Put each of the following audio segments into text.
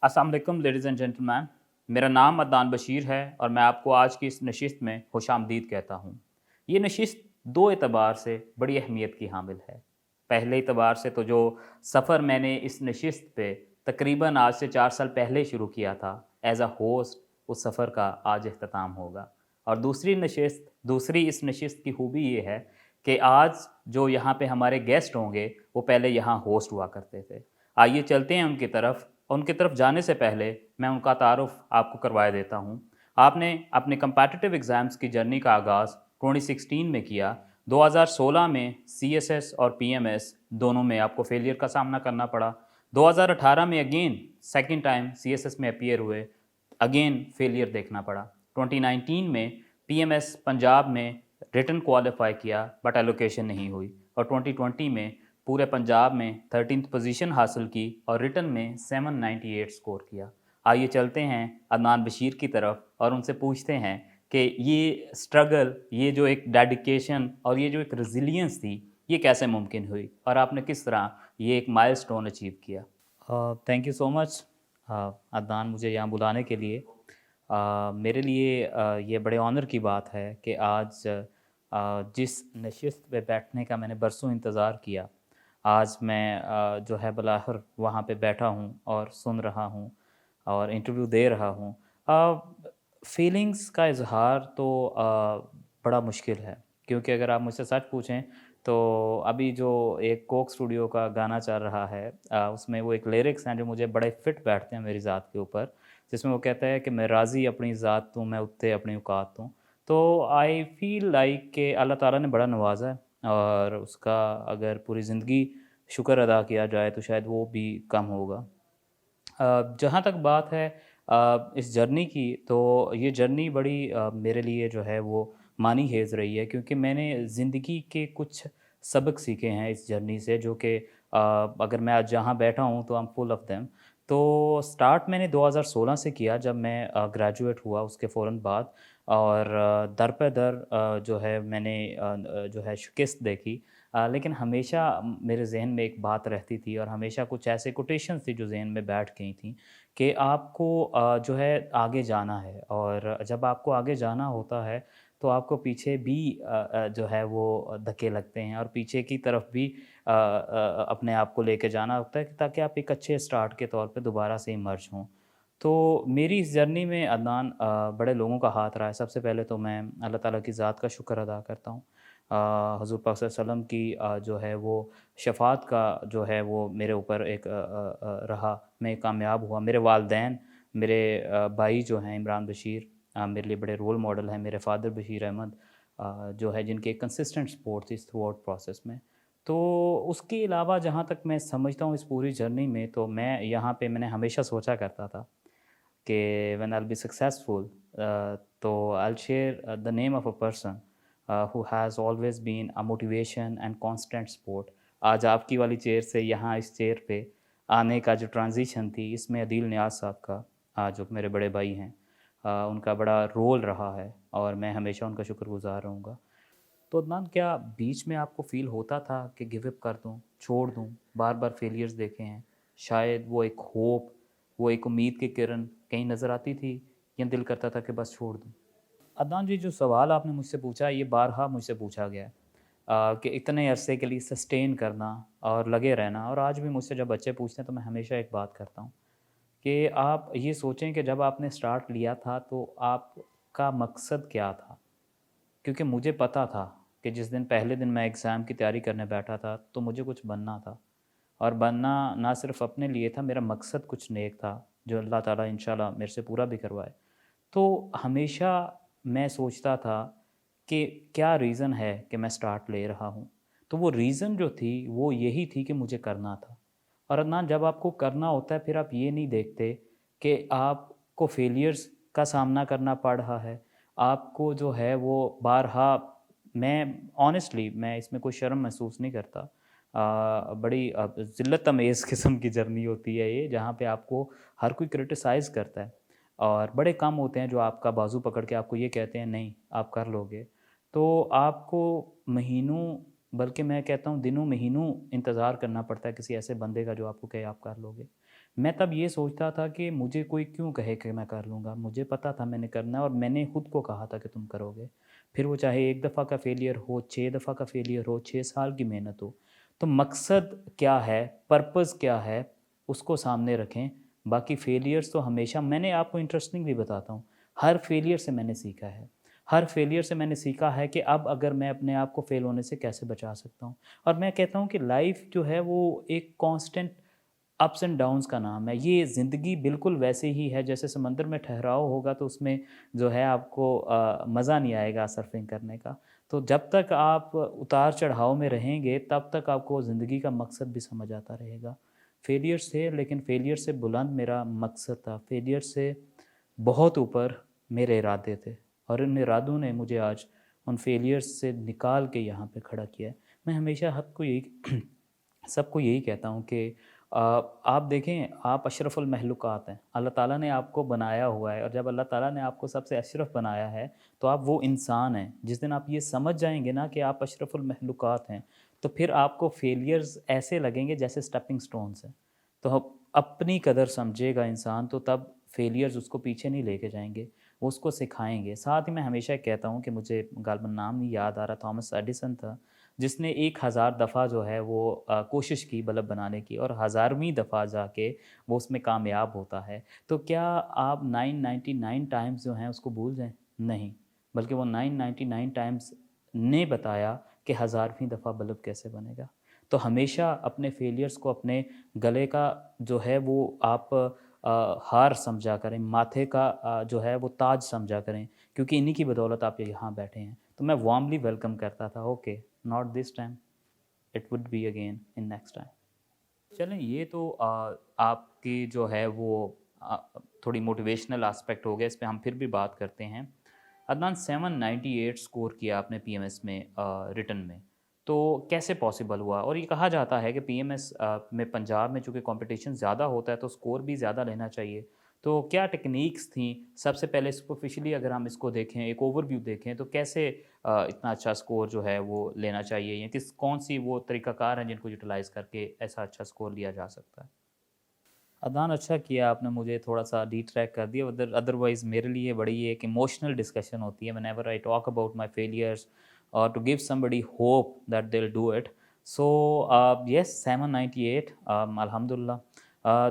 अस्सलाम वालेकुम ladies and gentleman. मेरा नाम अदनान बशीर है और मैं आपको आज की इस नशिस्त में खुशामदीद कहता हूँ। ये नशिस्त दो एतबार से बड़ी अहमियत की हामिल है। पहले एतबार से तो जो सफ़र मैंने इस नशिस्त पे तकरीबन आज से 4 साल पहले शुरू किया था एज़ अ होस्ट, उस सफ़र का आज इख्तिताम होगा। और दूसरी इस नशिस्त की खूबी ये है कि आज जो यहाँ पे हमारे गेस्ट होंगे वो पहले यहाँ होस्ट हुआ करते थे। आइए चलते हैं उनकी तरफ जाने से पहले मैं उनका तारुफ़ आपको करवाए देता हूँ। आपने अपने कम्पेटिटिव एग्ज़ाम्स की जर्नी का आगाज़ 2016 में किया। 2016 में सीएसएस और पीएमएस दोनों में आपको फेलियर का सामना करना पड़ा। 2018 में अगेन सेकंड टाइम सीएसएस में अपीयर हुए, अगेन फेलियर देखना पड़ा। 2019 में पीएमएस पंजाब में रिटन क्वालिफाई किया बट एलोकेशन नहीं हुई और 2020 में पूरे पंजाब में 13th पोजीशन हासिल की और रिटन में 798 स्कोर किया। आइए चलते हैं अदनान बशीर की तरफ और उनसे पूछते हैं कि ये स्ट्रगल, ये जो एक डेडिकेशन और ये जो एक रेजिलियंस थी, ये कैसे मुमकिन हुई और आपने किस तरह ये एक माइलस्टोन अचीव किया? Thank you so much Adnan, मुझे यहाँ बुलाने के लिए। मेरे लिए ये बड़े ऑनर की बात है कि आज जिस नशिस्त पे बैठने का मैंने बरसों इंतज़ार किया, आज मैं जो है बलाखिर वहाँ पे बैठा हूँ और सुन रहा हूँ और इंटरव्यू दे रहा हूँ। फीलिंग्स का इज़हार तो बड़ा मुश्किल है, क्योंकि अगर आप मुझसे सच पूछें तो अभी जो एक कोक स्टूडियो का गाना चल रहा है, उसमें वो एक लिरिक्स हैं जो मुझे बड़े फिट बैठते हैं मेरी ज़ात के ऊपर, जिसमें वो कहता है कि मैं राज़ी अपनी ज़ात तूं, मैं उत्ते अपनी औकात तूं। तो आई फ़ील लाइक कि अल्लाह ताला ने बड़ा नवाज़ा है और उसका अगर पूरी ज़िंदगी शुक्र अदा किया जाए तो शायद वो भी कम होगा। जहाँ तक बात है इस जर्नी की, तो ये जर्नी बड़ी मेरे लिए जो है वो मानी हेज़ रही है, क्योंकि मैंने ज़िंदगी के कुछ सबक सीखे हैं इस जर्नी से, जो कि अगर मैं आज जहाँ बैठा हूँ तो I am full of them. तो स्टार्ट मैंने 2016 से किया, जब मैं ग्रेजुएट हुआ उसके फ़ौरन बाद। और दर पे दर जो है मैंने जो है शिकस्त देखी। लेकिन हमेशा मेरे ज़हन में एक बात रहती थी और हमेशा कुछ ऐसे कोटेशंस थी जो ज़हन में बैठ गई थी कि आपको जो है आगे जाना है, और जब आपको आगे जाना होता है तो आपको पीछे भी जो है वो धक्के लगते हैं और पीछे की तरफ भी अपने आप को लेके जाना होता है ताकि आप एक अच्छे स्टार्ट के तौर पे दोबारा से इमर्ज हों। तो मेरी इस जर्नी में अदनान बड़े लोगों का हाथ रहा है। सबसे पहले तो मैं अल्लाह ताला की ज़ात का शुक्र अदा करता हूँ। हज़ूर पाक सल्लल्लाहु अलैहि वसल्लम की जो है वो शफ़ाअत का जो है वो मेरे ऊपर एक रहा, मैं कामयाब हुआ। मेरे वालिदैन, मेरे भाई जो हैं इमरान बशीर, मेरे लिए बड़े रोल मॉडल हैं। मेरे फ़ादर बशीर अहमद जो है, जिनकी कंसिस्टेंट सपोर्ट थी इस थ्रू आउट प्रोसेस में। तो उसके अलावा जहाँ तक मैं समझता हूँ इस पूरी जर्नी में, तो मैं यहाँ पे मैंने हमेशा सोचा करता था कि when I will be successful, तो I will share the name of a person who has always been a motivation and constant support. आज आपकी वाली चेयर से यहाँ इस चेयर पे आने का जो ट्रांजिशन थी, इसमें अदील नियाज़ साहब का, जो मेरे बड़े भाई हैं, उनका बड़ा रोल रहा है और मैं हमेशा उनका शुक्रगुज़ार रहूँगा। तो अदनान, क्या बीच में आपको फ़ील होता था कि गिव अप कर दूँ, छोड़ दूँ? बार-बार फेलियर्स देखे हैं, शायद वो एक होप, वो एक उम्मीद की किरण कहीं नज़र आती थी, या दिल करता था कि बस छोड़ दूँ? अदनान जी, जो सवाल आपने मुझसे पूछा, ये बारहा मुझसे पूछा गया है कि इतने अरसे के लिए सस्टेन करना और लगे रहना। और आज भी मुझसे जब बच्चे पूछते हैं तो मैं हमेशा एक बात करता हूँ कि आप ये सोचें कि जब आपने स्टार्ट लिया था तो आपका मकसद क्या था? क्योंकि मुझे पता था कि जिस दिन पहले दिन मैं एग्ज़ाम की तैयारी करने बैठा था तो मुझे कुछ बनना था, और बनना ना सिर्फ़ अपने लिए था, मेरा मकसद कुछ नेक था जो अल्लाह ताला इंशाल्लाह मेरे से पूरा भी करवाए। तो हमेशा मैं सोचता था कि क्या रीज़न है कि मैं स्टार्ट ले रहा हूँ। तो वो रीज़न जो थी वो यही थी कि मुझे करना था। और अदनान, जब आपको करना होता है फिर आप ये नहीं देखते कि आपको फेलियर्स का सामना करना पड़ रहा है। आपको जो है वो बारहा, मैं ऑनेस्टली मैं इसमें कोई शर्म महसूस नहीं करता। बड़ी ज़िल्लत अमेज़ किस्म की जर्नी होती है ये, जहाँ पे आपको हर कोई क्रिटिसाइज़ करता है और बड़े कम होते हैं जो आपका बाजू पकड़ के आपको ये कहते हैं नहीं आप कर लोगे। तो आपको महीनों, बल्कि मैं कहता हूँ दिनों महीनों इंतज़ार करना पड़ता है किसी ऐसे बंदे का जो आपको कहे आप कर लोगे। मैं तब ये सोचता था कि मुझे कोई क्यों कहे कि मैं कर लूँगा, मुझे पता था मैंने करना है और मैंने खुद को कहा था कि तुम करोगे। फिर वो चाहे 1 दफ़ा का फेलियर हो, 6 दफ़ा का फेलियर हो, 6 साल की मेहनत हो। तो मकसद क्या है, पर्पज़ क्या है, उसको सामने रखें। बाकी फेलियर्स तो हमेशा, मैंने आपको इंटरेस्टिंग भी बताता हूँ, हर फेलियर से मैंने सीखा है। हर फेलियर से मैंने सीखा है कि अब अगर मैं अपने आप को फेल होने से कैसे बचा सकता हूँ। और मैं कहता हूँ कि लाइफ़ जो है वो एक कांस्टेंट अप्स एंड डाउन्स का नाम है। ये ज़िंदगी बिल्कुल वैसे ही है जैसे समंदर में ठहराव होगा तो उसमें जो है आपको मज़ा नहीं आएगा सर्फिंग करने का। तो जब तक आप उतार-चढ़ाव में रहेंगे तब तक आपको ज़िंदगी का मकसद भी समझ आता रहेगा। फेलियर्स थे लेकिन फेलियर से बुलंद मेरा मकसद था। फेलियर से बहुत ऊपर मेरे इरादे थे और इन इरादों ने मुझे आज उन फेलियर्स से निकाल के यहाँ पे खड़ा किया है। मैं हमेशा सबको यही सबको यही कहता हूँ कि आप देखें, आप अशरफुल महलूक़ात हैं। अल्लाह ताला ने आपको बनाया हुआ है और जब अल्लाह ताला ने आपको सबसे अशरफ बनाया है, तो आप वो इंसान हैं। जिस दिन आप ये समझ जाएँगे ना कि आप अशरफुल महलूक़ात हैं, तो फिर आपको फेलियर्स ऐसे लगेंगे जैसे स्टेपिंग स्टोन्स हैं। तो अपनी कदर समझेगा इंसान तो तब फेलियर्स उसको पीछे नहीं लेके जाएँगे, वो उसको सिखाएँगे। साथ ही मैं हमेशा कहता हूँ कि मुझे गालिबन नाम नहीं याद आ रहा, थॉमस एडिसन था, जिसने 1000 दफ़ा जो है वो कोशिश की बल्ब बनाने की और हज़ारवीं दफ़ा जाके वो उसमें कामयाब होता है। तो क्या आप 999 टाइम्स जो हैं उसको भूल जाएँ? नहीं, बल्कि वो 999 टाइम्स ने बताया कि हज़ारवीं दफ़ा बल्ब कैसे बनेगा। तो हमेशा अपने फेलियर्स को अपने गले का जो है वो आप हार समझा करें, माथे का जो है वो ताज समझा करें, क्योंकि इन्हीं की बदौलत आप यहाँ बैठे हैं। तो मैं वार्मली वेलकम करता था, okay, not this time, it would be again in next time. चलें, ये तो आपकी जो है वो अ, थोड़ी मोटिवेशनल एस्पेक्ट हो गया, इस पे हम फिर भी बात करते हैं। अदनान, 798 स्कोर किया आपने पीएमएस में रिटन में, तो कैसे पॉसिबल हुआ? और ये कहा जाता है कि पीएमएस में पंजाब में चूँकि कॉम्पिटिशन ज़्यादा होता है तो स्कोर भी ज़्यादा लेना चाहिए। तो क्या टेक्नीक्स थी? सबसे पहले सुपरफिशियली अगर हम इसको देखें, एक ओवरव्यू देखें तो कैसे इतना अच्छा स्कोर जो है वो लेना चाहिए, या कौन-सी वो तरीक़ाकार हैं जिनको यूटिलाइज़ करके ऐसा अच्छा स्कोर लिया जा सकता है? अदनान, अच्छा किया आपने मुझे थोड़ा-सा डिट्रैक्ट कर दिया, अदरवाइज़ मेरे लिए बड़ी एक इमोशनल डिस्कशन होती है whenever I talk about my failures और to give somebody hope that they will do it. So yes, 798, अल्हम्दुलिल्लाह।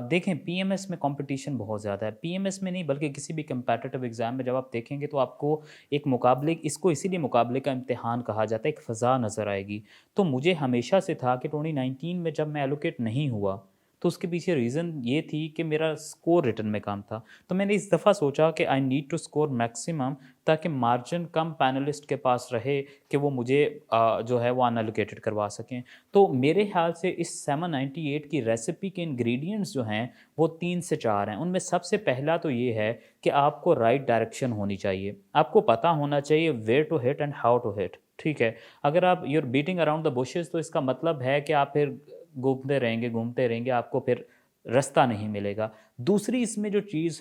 देखें, पीएमएस में कंपटीशन बहुत ज़्यादा है। पीएमएस में नहीं बल्कि किसी भी कम्पिटिटिव एग्ज़ाम में जब आप देखेंगे तो आपको एक मुकाबले, इसको इसीलिए मुकाबले का इम्तिहान कहा जाता है, एक फ़ज़ा नज़र आएगी। तो मुझे हमेशा से था कि 2019 में जब मैं एलोकेट नहीं हुआ, तो उसके पीछे रीज़न ये थी कि मेरा स्कोर रिटन में कम था। तो मैंने इस दफ़ा सोचा कि I need to score maximum, ताकि मार्जिन कम पैनलिस्ट के पास रहे कि वो मुझे जो है वो अनएलोकेटेड करवा सकें। तो मेरे ख़्याल से इस 798 की रेसिपी के इंग्रीडिएंट्स जो हैं वो 3 से 4 हैं। उनमें सबसे पहला तो ये है कि आपको राइट डायरेक्शन होनी चाहिए। आपको पता होना चाहिए where to hit and how to hit, ठीक है? अगर आप you are beating around the bushes तो इसका मतलब है कि आप फिर घूमते रहेंगे, आपको फिर रास्ता नहीं मिलेगा। दूसरी इसमें जो चीज़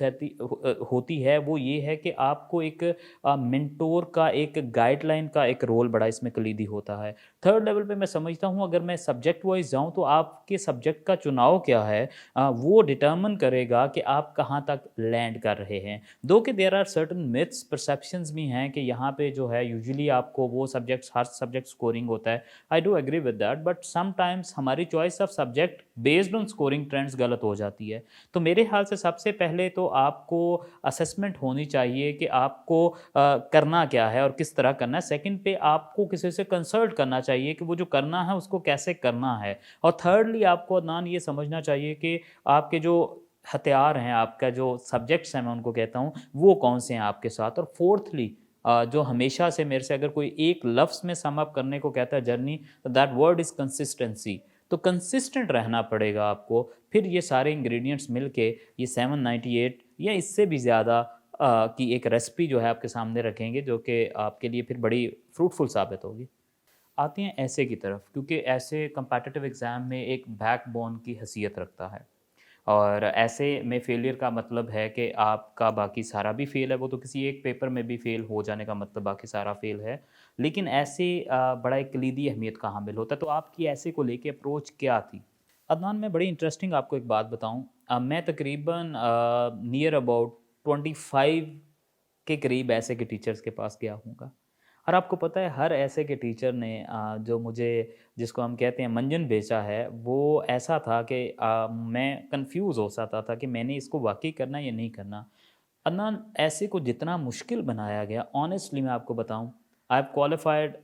होती है वो ये है कि आपको एक मेंटोर का, एक गाइडलाइन का एक रोल बड़ा इसमें कलीदी होता है। थर्ड लेवल पे मैं समझता हूँ, अगर मैं सब्जेक्ट वाइज़ जाऊँ तो आपके सब्जेक्ट का चुनाव क्या है, वो डिटरमिन करेगा कि आप कहाँ तक लैंड कर रहे हैं। दो कि there are certain myths, perceptions भी हैं कि यहाँ पे जो है यूजुअली आपको वो सब्जेक्ट्स, हर सब्जेक्ट स्कोरिंग होता है। I do agree with that, but sometimes हमारी choice of subject based on scoring trends गलत हो जाती है। तो मेरे ख्याल से सबसे पहले तो आपको असेसमेंट होनी चाहिए कि आपको करना क्या है और किस तरह करना है। सेकंड पे आपको किसी से कंसल्ट करना चाहिए कि वो जो करना है उसको कैसे करना है। और थर्डली आपको अदनान ये समझना चाहिए कि आपके जो हथियार हैं, आपका जो सब्जेक्ट्स हैं मैं उनको कहता हूँ, वो कौन से हैं आपके साथ। और फोर्थली जो हमेशा से मेरे से अगर कोई एक लफ्ज़ में सम अप करने को कहता है जर्नी, तो दैट वर्ड इज़ कंसिस्टेंसी। तो कंसिस्टेंट रहना पड़ेगा आपको, फिर ये सारे इंग्रेडिएंट्स मिलके ये 798 या इससे भी ज़्यादा की एक रेसिपी जो है आपके सामने रखेंगे, जो कि आपके लिए फिर बड़ी फ्रूटफुल साबित होगी। आते हैं ऐसे की तरफ, क्योंकि ऐसे कम्पिटिटिव एग्ज़ाम में एक बैकबोन की हैसियत रखता है। और ऐसे में फेलियर का मतलब है कि आपका बाकी सारा भी फेल है, वो तो किसी एक पेपर में भी फेल हो जाने का मतलब बाकी सारा फेल है। लेकिन ऐसे बड़ा एक कलीदी अहमियत का हामिल होता है, तो आपकी ऐसे को लेके अप्रोच क्या थी? अदनान, मैं बड़ी इंटरेस्टिंग आपको एक बात बताऊं। मैं तकरीबन नियर अबाउट 25 के करीब ऐसे के टीचर्स के पास गया हूँगा। और आपको पता है हर ऐसे के टीचर ने जो मुझे, जिसको हम कहते हैं मंजन बेचा है, वो ऐसा था कि मैं कंफ्यूज हो जाता था कि मैंने इसको वाकई करना या नहीं करना। अदनान, ऐसे को जितना मुश्किल बनाया गया, ऑनेस्टली मैं आपको बताऊं, I have qualified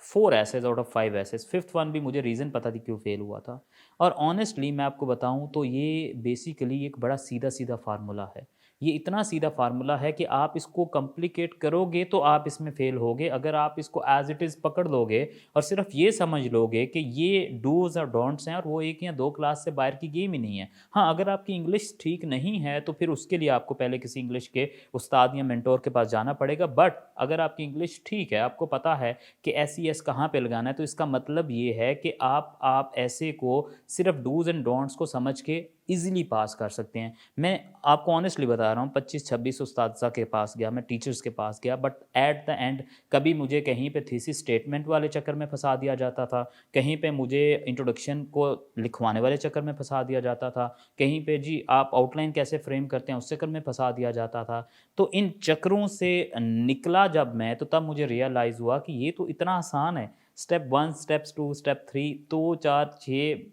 4 essays out of 5 essays. Fifth one भी मुझे रीज़न पता थी क्यों फेल हुआ था। और ऑनेस्टली मैं आपको बताऊं तो ये बेसिकली एक बड़ा सीधा सीधा फार्मूला है। ये इतना सीधा फार्मूला है कि आप इसको कॉम्प्लिकेट करोगे तो आप इसमें फेल होगे। अगर आप इसको एज इट इज़ पकड़ लोगे और सिर्फ ये समझ लोगे कि ये डूज और डोंट्स हैं और वो 1 या 2 क्लास से बाहर की गेम ही नहीं है। हाँ, अगर आपकी इंग्लिश ठीक नहीं है तो फिर उसके लिए आपको पहले किसी इंग्लिश के उस्ताद या मेंटोर के पास जाना पड़ेगा। बट अगर आपकी इंग्लिश ठीक है, आपको पता है कि एस ई एस कहाँ पे लगाना है, तो इसका मतलब ये है कि आप ऐसे को सिर्फ डूज एंड डोंट्स को समझ के इजीली पास कर सकते हैं। मैं आपको ऑनेस्टली बता रहा हूँ, 25-26 उस्ताद के पास गया, मैं टीचर्स के पास गया, बट एट द एंड कभी मुझे कहीं पे थीसिस स्टेटमेंट वाले चक्कर में फंसा दिया जाता था, कहीं पे मुझे इंट्रोडक्शन को लिखवाने वाले चक्कर में फंसा दिया जाता था, कहीं पे जी आप आउटलाइन कैसे फ्रेम करते हैं उस चक्कर में फंसा दिया जाता था। तो इन चक्करों से निकला जब मैं, तो तब मुझे रियलाइज़ हुआ कि ये तो इतना आसान है। Step 1, steps 2, step 3, 2, 4, 6,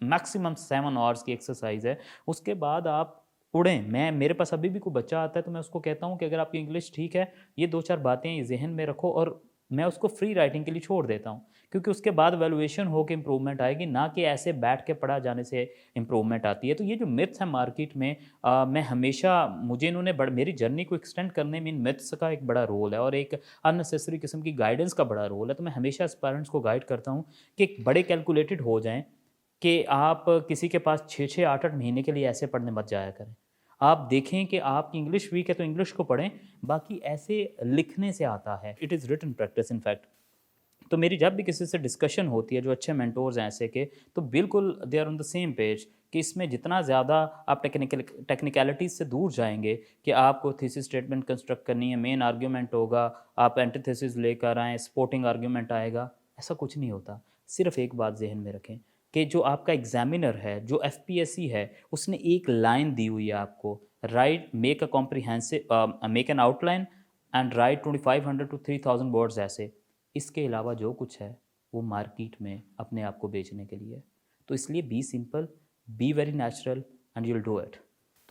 maximum 7 hours की एक्सरसाइज है। उसके बाद आप उड़ें। मैं, मेरे पास अभी भी कोई बच्चा आता है तो मैं उसको कहता हूँ कि अगर आपकी इंग्लिश ठीक है, ये 2-4 बातें ये जहन में रखो, और मैं उसको फ्री राइटिंग के लिए छोड़ देता हूँ, क्योंकि उसके बाद वैल्यूएशन होकर इंप्रूवमेंट आएगी, ना कि ऐसे बैठ के पढ़ा जाने से इंप्रूवमेंट आती है। तो ये जो मिथ्स हैं मार्केट में, मैं हमेशा, मुझे इन्होंने मेरी जर्नी को एक्सटेंड करने में इन मिथ्स का एक बड़ा रोल है और एक अननेसेसरी किस्म की गाइडेंस का बड़ा रोल है। तो मैं हमेशा एस्पायरेंट्स को गाइड करता हूँ कि बड़े कैलकुलेटेड हो जाएं, कि आप किसी के पास 6-6, 8-8 महीने के लिए ऐसे पढ़ने मत जाया करें। आप देखें कि आपकी इंग्लिश वीक है तो इंग्लिश को पढ़ें, बाकी ऐसे लिखने से आता है। It is written practice in fact. तो मेरी जब भी किसी से डिस्कशन होती है, जो अच्छे मेंटोर्स हैं ऐसे के, तो बिल्कुल they are on the same page कि इसमें जितना ज़्यादा आप टेक्निकलिटीज़ से दूर जाएंगे, कि आपको थीसिस स्टेटमेंट कंस्ट्रक्ट करनी है, मेन आर्ग्यूमेंट होगा, आप एंटीथेसिस लेकर आएँ, सपोर्टिंग आर्ग्यूमेंट आएगा, ऐसा कुछ नहीं होता। सिर्फ एक बात जहन में रखें कि जो आपका एग्जामिनर है, जो एफपीएससी है, उसने एक लाइन दी हुई है आपको, right, make a comprehensive, make an outline and write 2500 to 3000 words ऐसे। इसके अलावा जो कुछ है वो मार्केट में अपने आप को बेचने के लिए है। तो इसलिए be simple, be very natural and you'll do it.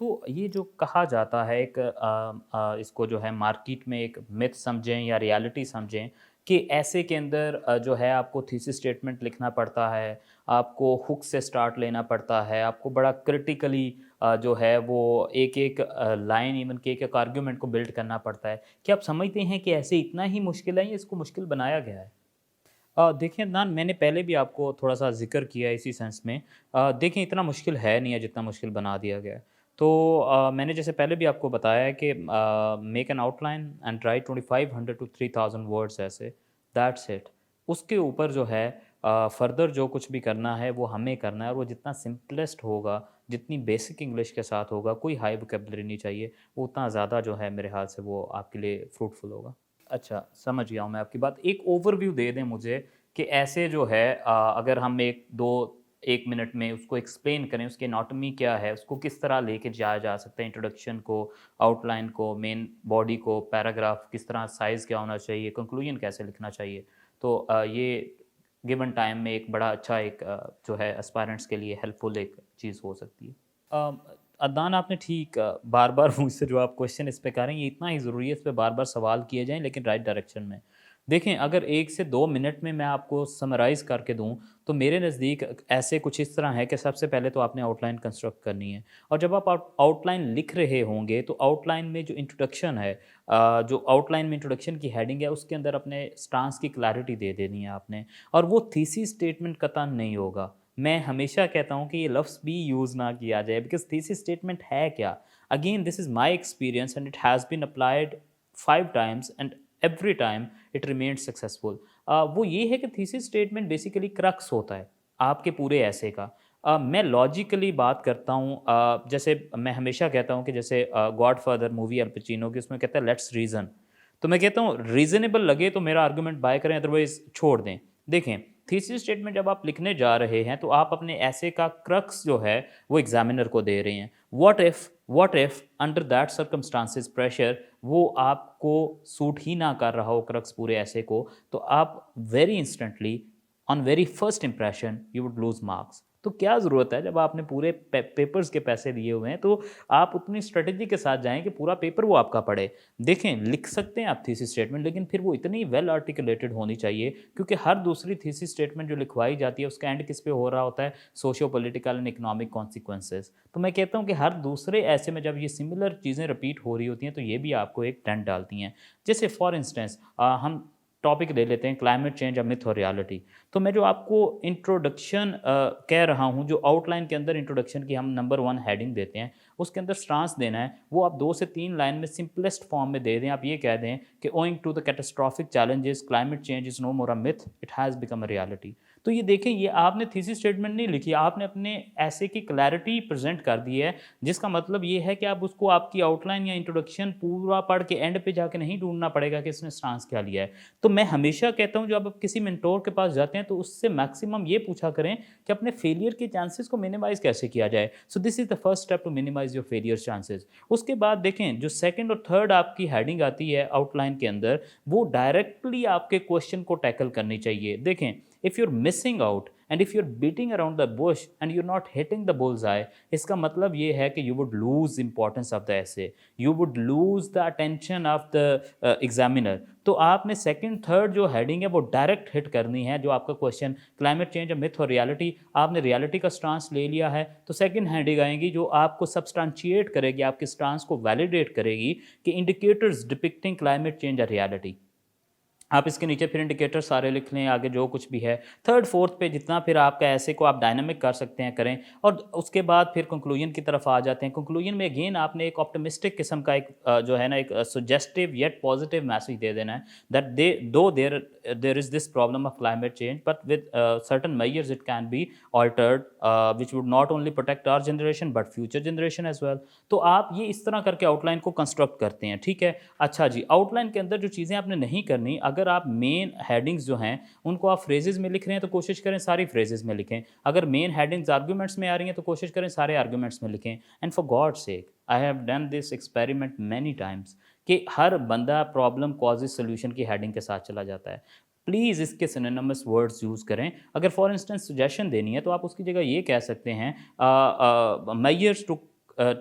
तो ये जो कहा जाता है एक इसको जो है मार्केट में एक मिथ समझें या रियलिटी समझें, कि ऐसे के अंदर जो है आपको थीसिस स्टेटमेंट लिखना पड़ता है, आपको हुक से स्टार्ट लेना पड़ता है, आपको बड़ा क्रिटिकली जो है वो एक एक लाइन, इवन के एक एक आर्ग्यूमेंट को बिल्ड करना पड़ता है। क्या आप समझते हैं कि ऐसे इतना ही मुश्किल है या इसको मुश्किल बनाया गया है? देखिए अदनान, मैंने पहले भी आपको थोड़ा सा जिक्र किया है इसी सेंस में। देखिए इतना मुश्किल है नहीं है जितना मुश्किल बना दिया गया है। तो मैंने जैसे पहले भी आपको बताया है कि make an outline and write 2500 to 3000 words ऐसे, दैट्स इट। उसके ऊपर जो है फर्दर जो कुछ भी करना है वो हमें करना है, और वो जितना सिंपलेस्ट होगा, जितनी बेसिक इंग्लिश के साथ होगा, कोई हाई वोकेबलरी नहीं चाहिए, वो उतना ज़्यादा जो है मेरे ख्याल से वो आपके लिए फ्रूटफुल होगा। अच्छा, समझ गया हूँ मैं आपकी बात। एक ओवरव्यू दे दें मुझे कि ऐसे जो है अगर हम 1 मिनट में उसको एक्सप्लेन करें, उसकी एनाटॉमी क्या है, उसको किस तरह लेके जाया जा सकता है, इंट्रोडक्शन को, आउटलाइन को, मेन बॉडी को, पैराग्राफ किस तरह, साइज़ क्या होना चाहिए, कंक्लूजन कैसे लिखना चाहिए। तो ये गिवन टाइम में एक बड़ा अच्छा एक जो है एस्पायरेंट्स के लिए हेल्पफुल एक चीज़ हो सकती है। अदनान, आपने ठीक बार बार मुझसे जो आप क्वेश्चन इस पे कर रहे हैं, ये इतना ही ज़रूरी है, इस पे बार बार सवाल किए जाएं, लेकिन राइट डायरेक्शन में। देखें, अगर 1 से 2 मिनट में मैं आपको समराइज़ करके दूं, तो मेरे नज़दीक ऐसे कुछ इस तरह है कि सबसे पहले तो आपने आउटलाइन कंस्ट्रक्ट करनी है, और जब आप आउटलाइन लिख रहे होंगे तो आउटलाइन में जो इंट्रोडक्शन है, जो आउटलाइन में इंट्रोडक्शन की हेडिंग है, उसके अंदर अपने स्टांस की क्लैरिटी दे देनी है आपने। और वो थीसिस स्टेटमेंट कतई नहीं होगा। मैं हमेशा कहता हूँ कि ये लफ्ज़ भी यूज़ ना किया जाए, बिकॉज थीसिस स्टेटमेंट है क्या? Again this is my experience and it has been applied 5 times and every time it remained successful. वो ये है कि थीसिस स्टेटमेंट बेसिकली क्रक्स होता है आपके पूरे ऐसे का। मैं लॉजिकली बात करता हूँ, जैसे मैं हमेशा कहता हूँ कि जैसे गॉडफादर मूवी अल पचिनो की, उसमें कहता है लेट्स रीज़न। तो मैं कहता हूँ रीज़नेबल लगे तो मेरा आर्गूमेंट बाय करें, अदरवाइज छोड़ दें। देखें, थीसिस स्टेटमेंट जब आप लिखने जा रहे हैं तो आप अपने ऐसे का क्रक्स जो है वो एग्जामिनर को दे रहे हैं। What if under that circumstances pressure वो आपको सूट ही ना कर रहा हो क्रक्स पूरे ऐसे को, तो आप very instantly on very first impression you would lose marks. तो क्या ज़रूरत है, जब आपने पूरे पेपर्स के पैसे दिए हुए हैं तो आप उतनी स्ट्रेटजी के साथ जाएं कि पूरा पेपर वो आपका पढ़े। देखें, लिख सकते हैं आप थीसिस स्टेटमेंट, लेकिन फिर वो इतनी वेल आर्टिकुलेटेड होनी चाहिए, क्योंकि हर दूसरी थीसिस स्टेटमेंट जो लिखवाई जाती है उसका एंड किस पे हो रहा होता है, socio political and economic consequences. तो मैं कहता हूँ कि हर दूसरे ऐसे में जब ये सिमिलर चीज़ें रिपीट हो रही होती हैं तो ये भी आपको एक टेंट डालती हैं। जैसे फॉर इंस्टेंस हम टॉपिक ले लेते हैं क्लाइमेट चेंज अ मिथ और रियलिटी। तो मैं जो आपको इंट्रोडक्शन कह रहा हूँ, जो आउटलाइन के अंदर इंट्रोडक्शन की हम नंबर 1 हेडिंग देते हैं, उसके अंदर स्टांस देना है, वो आप 2 से 3 लाइन में सिंपलेस्ट फॉर्म में दे दें। आप ये कह दें कि owing to the catastrophic challenges climate change is no more a myth, it has become a reality. तो ये देखें, ये आपने थीसिस स्टेटमेंट नहीं लिखी, आपने अपने ऐसे की क्लैरिटी प्रेजेंट कर दी है, जिसका मतलब ये है कि आप उसको आपकी आउटलाइन या इंट्रोडक्शन पूरा पढ़ के एंड पे जाके नहीं ढूंढना पड़ेगा कि इसने स्टांस क्या लिया है। तो मैं हमेशा कहता हूँ, जब आप किसी मेंटोर के पास जाते हैं तो उससे मैक्सिमम ये पूछा करें कि अपने फेलियर के चांसेस को मिनिमाइज कैसे किया जाए। So this is the first step to minimise your failure chances. उसके बाद देखें, जो सेकंड और थर्ड आपकी हेडिंग आती है आउटलाइन के अंदर, वो डायरेक्टली आपके क्वेश्चन को टैकल करनी चाहिए। देखें, if you're missing out and if you're beating around the bush and you're not hitting the bullseye, इसका मतलब ये है कि you would lose importance of the essay, you would lose the attention of the examiner। तो आपने second third जो heading है वो डायरेक्ट हिट करनी है। जो आपका क्वेश्चन क्लाइमेट चेंज मिथ और रियलिटी, आपने रियलिटी का स्टांस ले लिया है, तो सेकंड हेडिंग आएगी जो आपको सब्सटेंशिएट करेगी, आपके स्टांस को वैलिडेट करेगी कि इंडिकेटर्स डिपिक्टिंग क्लाइमेट चेंज और रियलिटी। आप इसके नीचे फिर इंडिकेटर सारे लिख लें, आगे जो कुछ भी है। थर्ड फोर्थ पे जितना फिर आपका ऐसे को आप डायनामिक कर सकते हैं करें, और उसके बाद फिर कंक्लूजन की तरफ आ जाते हैं। कंक्लूजन में अगेन आपने एक ऑप्टिमिस्टिक किस्म का एक जो है ना, एक सजेस्टिव येट पॉजिटिव मैसेज दे देना है that there is this problem of climate change, but with certain measures it can be altered which would not only protect our generation but future generation as well. तो आप ये इस तरह करके outline को कंस्ट्रक्ट करते हैं, ठीक है। अच्छा जी, आउटलाइन के अंदर जो चीज़ें आपने नहीं करनी, अगर आप मेन हेडिंग्स जो हैं उनको आप फ्रेजेस में लिख रहे हैं तो कोशिश करें सारी फ्रेजेस में लिखें। अगर मेन हेडिंग्स आर्गुमेंट्स में आ रही हैं तो कोशिश करें सारे आर्गुमेंट्स में लिखें। And for God sec, I have done this experiment many times कि हर बंदा प्रॉब्लम कॉजेज सोल्यूशन की हेडिंग के साथ चला जाता है। प्लीज़ इसके सिनोनिमस वर्ड्स यूज़ करें। अगर फॉर इंस्टेंस सजेशन देनी है तो आप उसकी जगह ये कह सकते हैं measures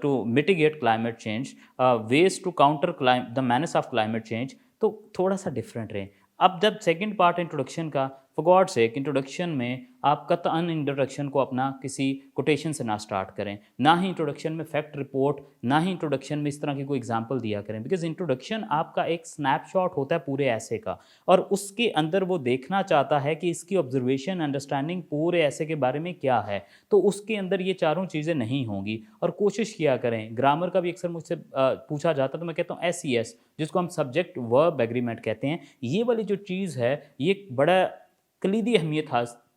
to mitigate climate change, ways to counter the menace of climate change. तो थोड़ा सा डिफरेंट रहें। अब जब सेकंड पार्ट इंट्रोडक्शन का, फॉर गॉड सेक, इंट्रोडक्शन में आप कतअन इंट्रोडक्शन को अपना किसी कोटेशन से ना स्टार्ट करें, ना ही इंट्रोडक्शन में फैक्ट रिपोर्ट, ना ही इंट्रोडक्शन में इस तरह की कोई एग्जांपल दिया करें, बिकॉज इंट्रोडक्शन आपका एक स्नैपशॉट होता है पूरे ऐसे का, और उसके अंदर वो देखना चाहता है कि इसकी ऑब्जर्वेशन अंडरस्टैंडिंग पूरे ऐसे के बारे में क्या है। तो उसके अंदर ये चारों चीज़ें नहीं होंगी। और कोशिश किया करें, ग्रामर का भी अक्सर मुझसे पूछा जाता है, तो मैं कहता हूँ SES, जिसको हम सब्जेक्ट वर्ब एग्रीमेंट कहते हैं, ये वाली जो चीज़ है ये बड़ा कलीदी अहमियत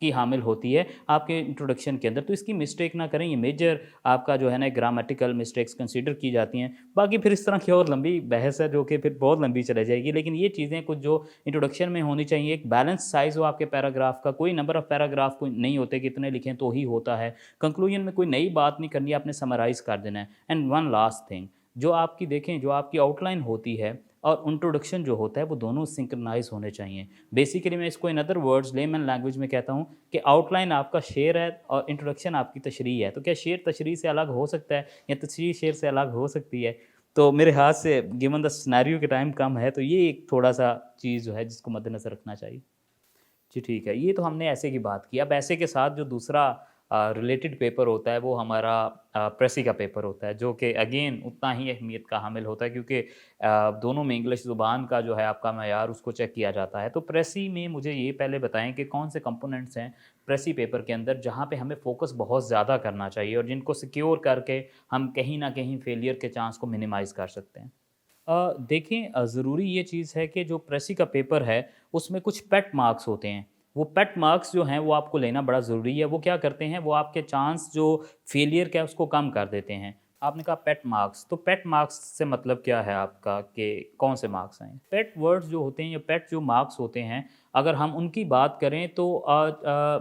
की हामिल होती है आपके इंट्रोडक्शन के अंदर। तो इसकी मिस्टेक ना करें, ये मेजर आपका जो है ना ग्रामेटिकल मिस्टेक्स कंसीडर की जाती हैं। बाकी फिर इस तरह की और लंबी बहस है जो कि फिर बहुत लंबी चले जाएगी, लेकिन ये चीज़ें कुछ जो इंट्रोडक्शन में होनी चाहिए, एक बैलेंस साइज़ हो आपके पैराग्राफ का, कोई नंबर ऑफ पैराग्राफ कोई नहीं होते कि इतने लिखें तो ही होता है। कंक्लूजन में कोई नई बात नहीं करनी, आपने समराइज़ कर देना है। एंड वन लास्ट थिंग, जो आपकी देखें, जो आपकी आउटलाइन होती है और इंट्रोडक्शन जो होता है वो दोनों सिंक्रनाइज होने चाहिए। बेसिकली मैं इसको in other words layman language में कहता हूँ कि आउटलाइन आपका शेर है और इंट्रोडक्शन आपकी तशरीह है। तो क्या शेर तशरीह से अलग हो सकता है या तशरीह शेर से अलग हो सकती है? तो मेरे हाथ से गिवन द सिनेरियो के टाइम कम है, तो ये एक थोड़ा सा चीज़ जो है जिसको मद्देनज़र रखना चाहिए। जी ठीक है, ये तो हमने ऐसे की बात की। अब ऐसे के साथ जो दूसरा रिलेटेड पेपर होता है वो हमारा प्रेसी का पेपर होता है, जो कि अगेन उतना ही अहमियत का हामिल होता है, क्योंकि दोनों में इंग्लिश ज़ुबान का जो है आपका मयार उसको चेक किया जाता है। तो प्रेसी में मुझे ये पहले बताएं कि कौन से कंपोनेंट्स हैं प्रेसी पेपर के अंदर जहाँ पे हमें फोकस बहुत ज़्यादा करना चाहिए और जिनको सिक्योर करके हम कहीं ना कहीं फेलियर के चांस को मिनिमाइज़ कर सकते हैं। देखें, ज़रूरी ये चीज़ है कि जो प्रेसी का पेपर है उसमें कुछ पेट मार्क्स होते हैं। वो पेट मार्क्स जो हैं वो आपको लेना बड़ा ज़रूरी है। वो क्या करते हैं, वो आपके चांस जो फेलियर का है उसको कम कर देते हैं। आपने कहा पेट मार्क्स, तो पेट मार्क्स से मतलब क्या है आपका कि कौन से मार्क्स हैं? पेट वर्ड्स जो होते हैं या पेट जो मार्क्स होते हैं, अगर हम उनकी बात करें तो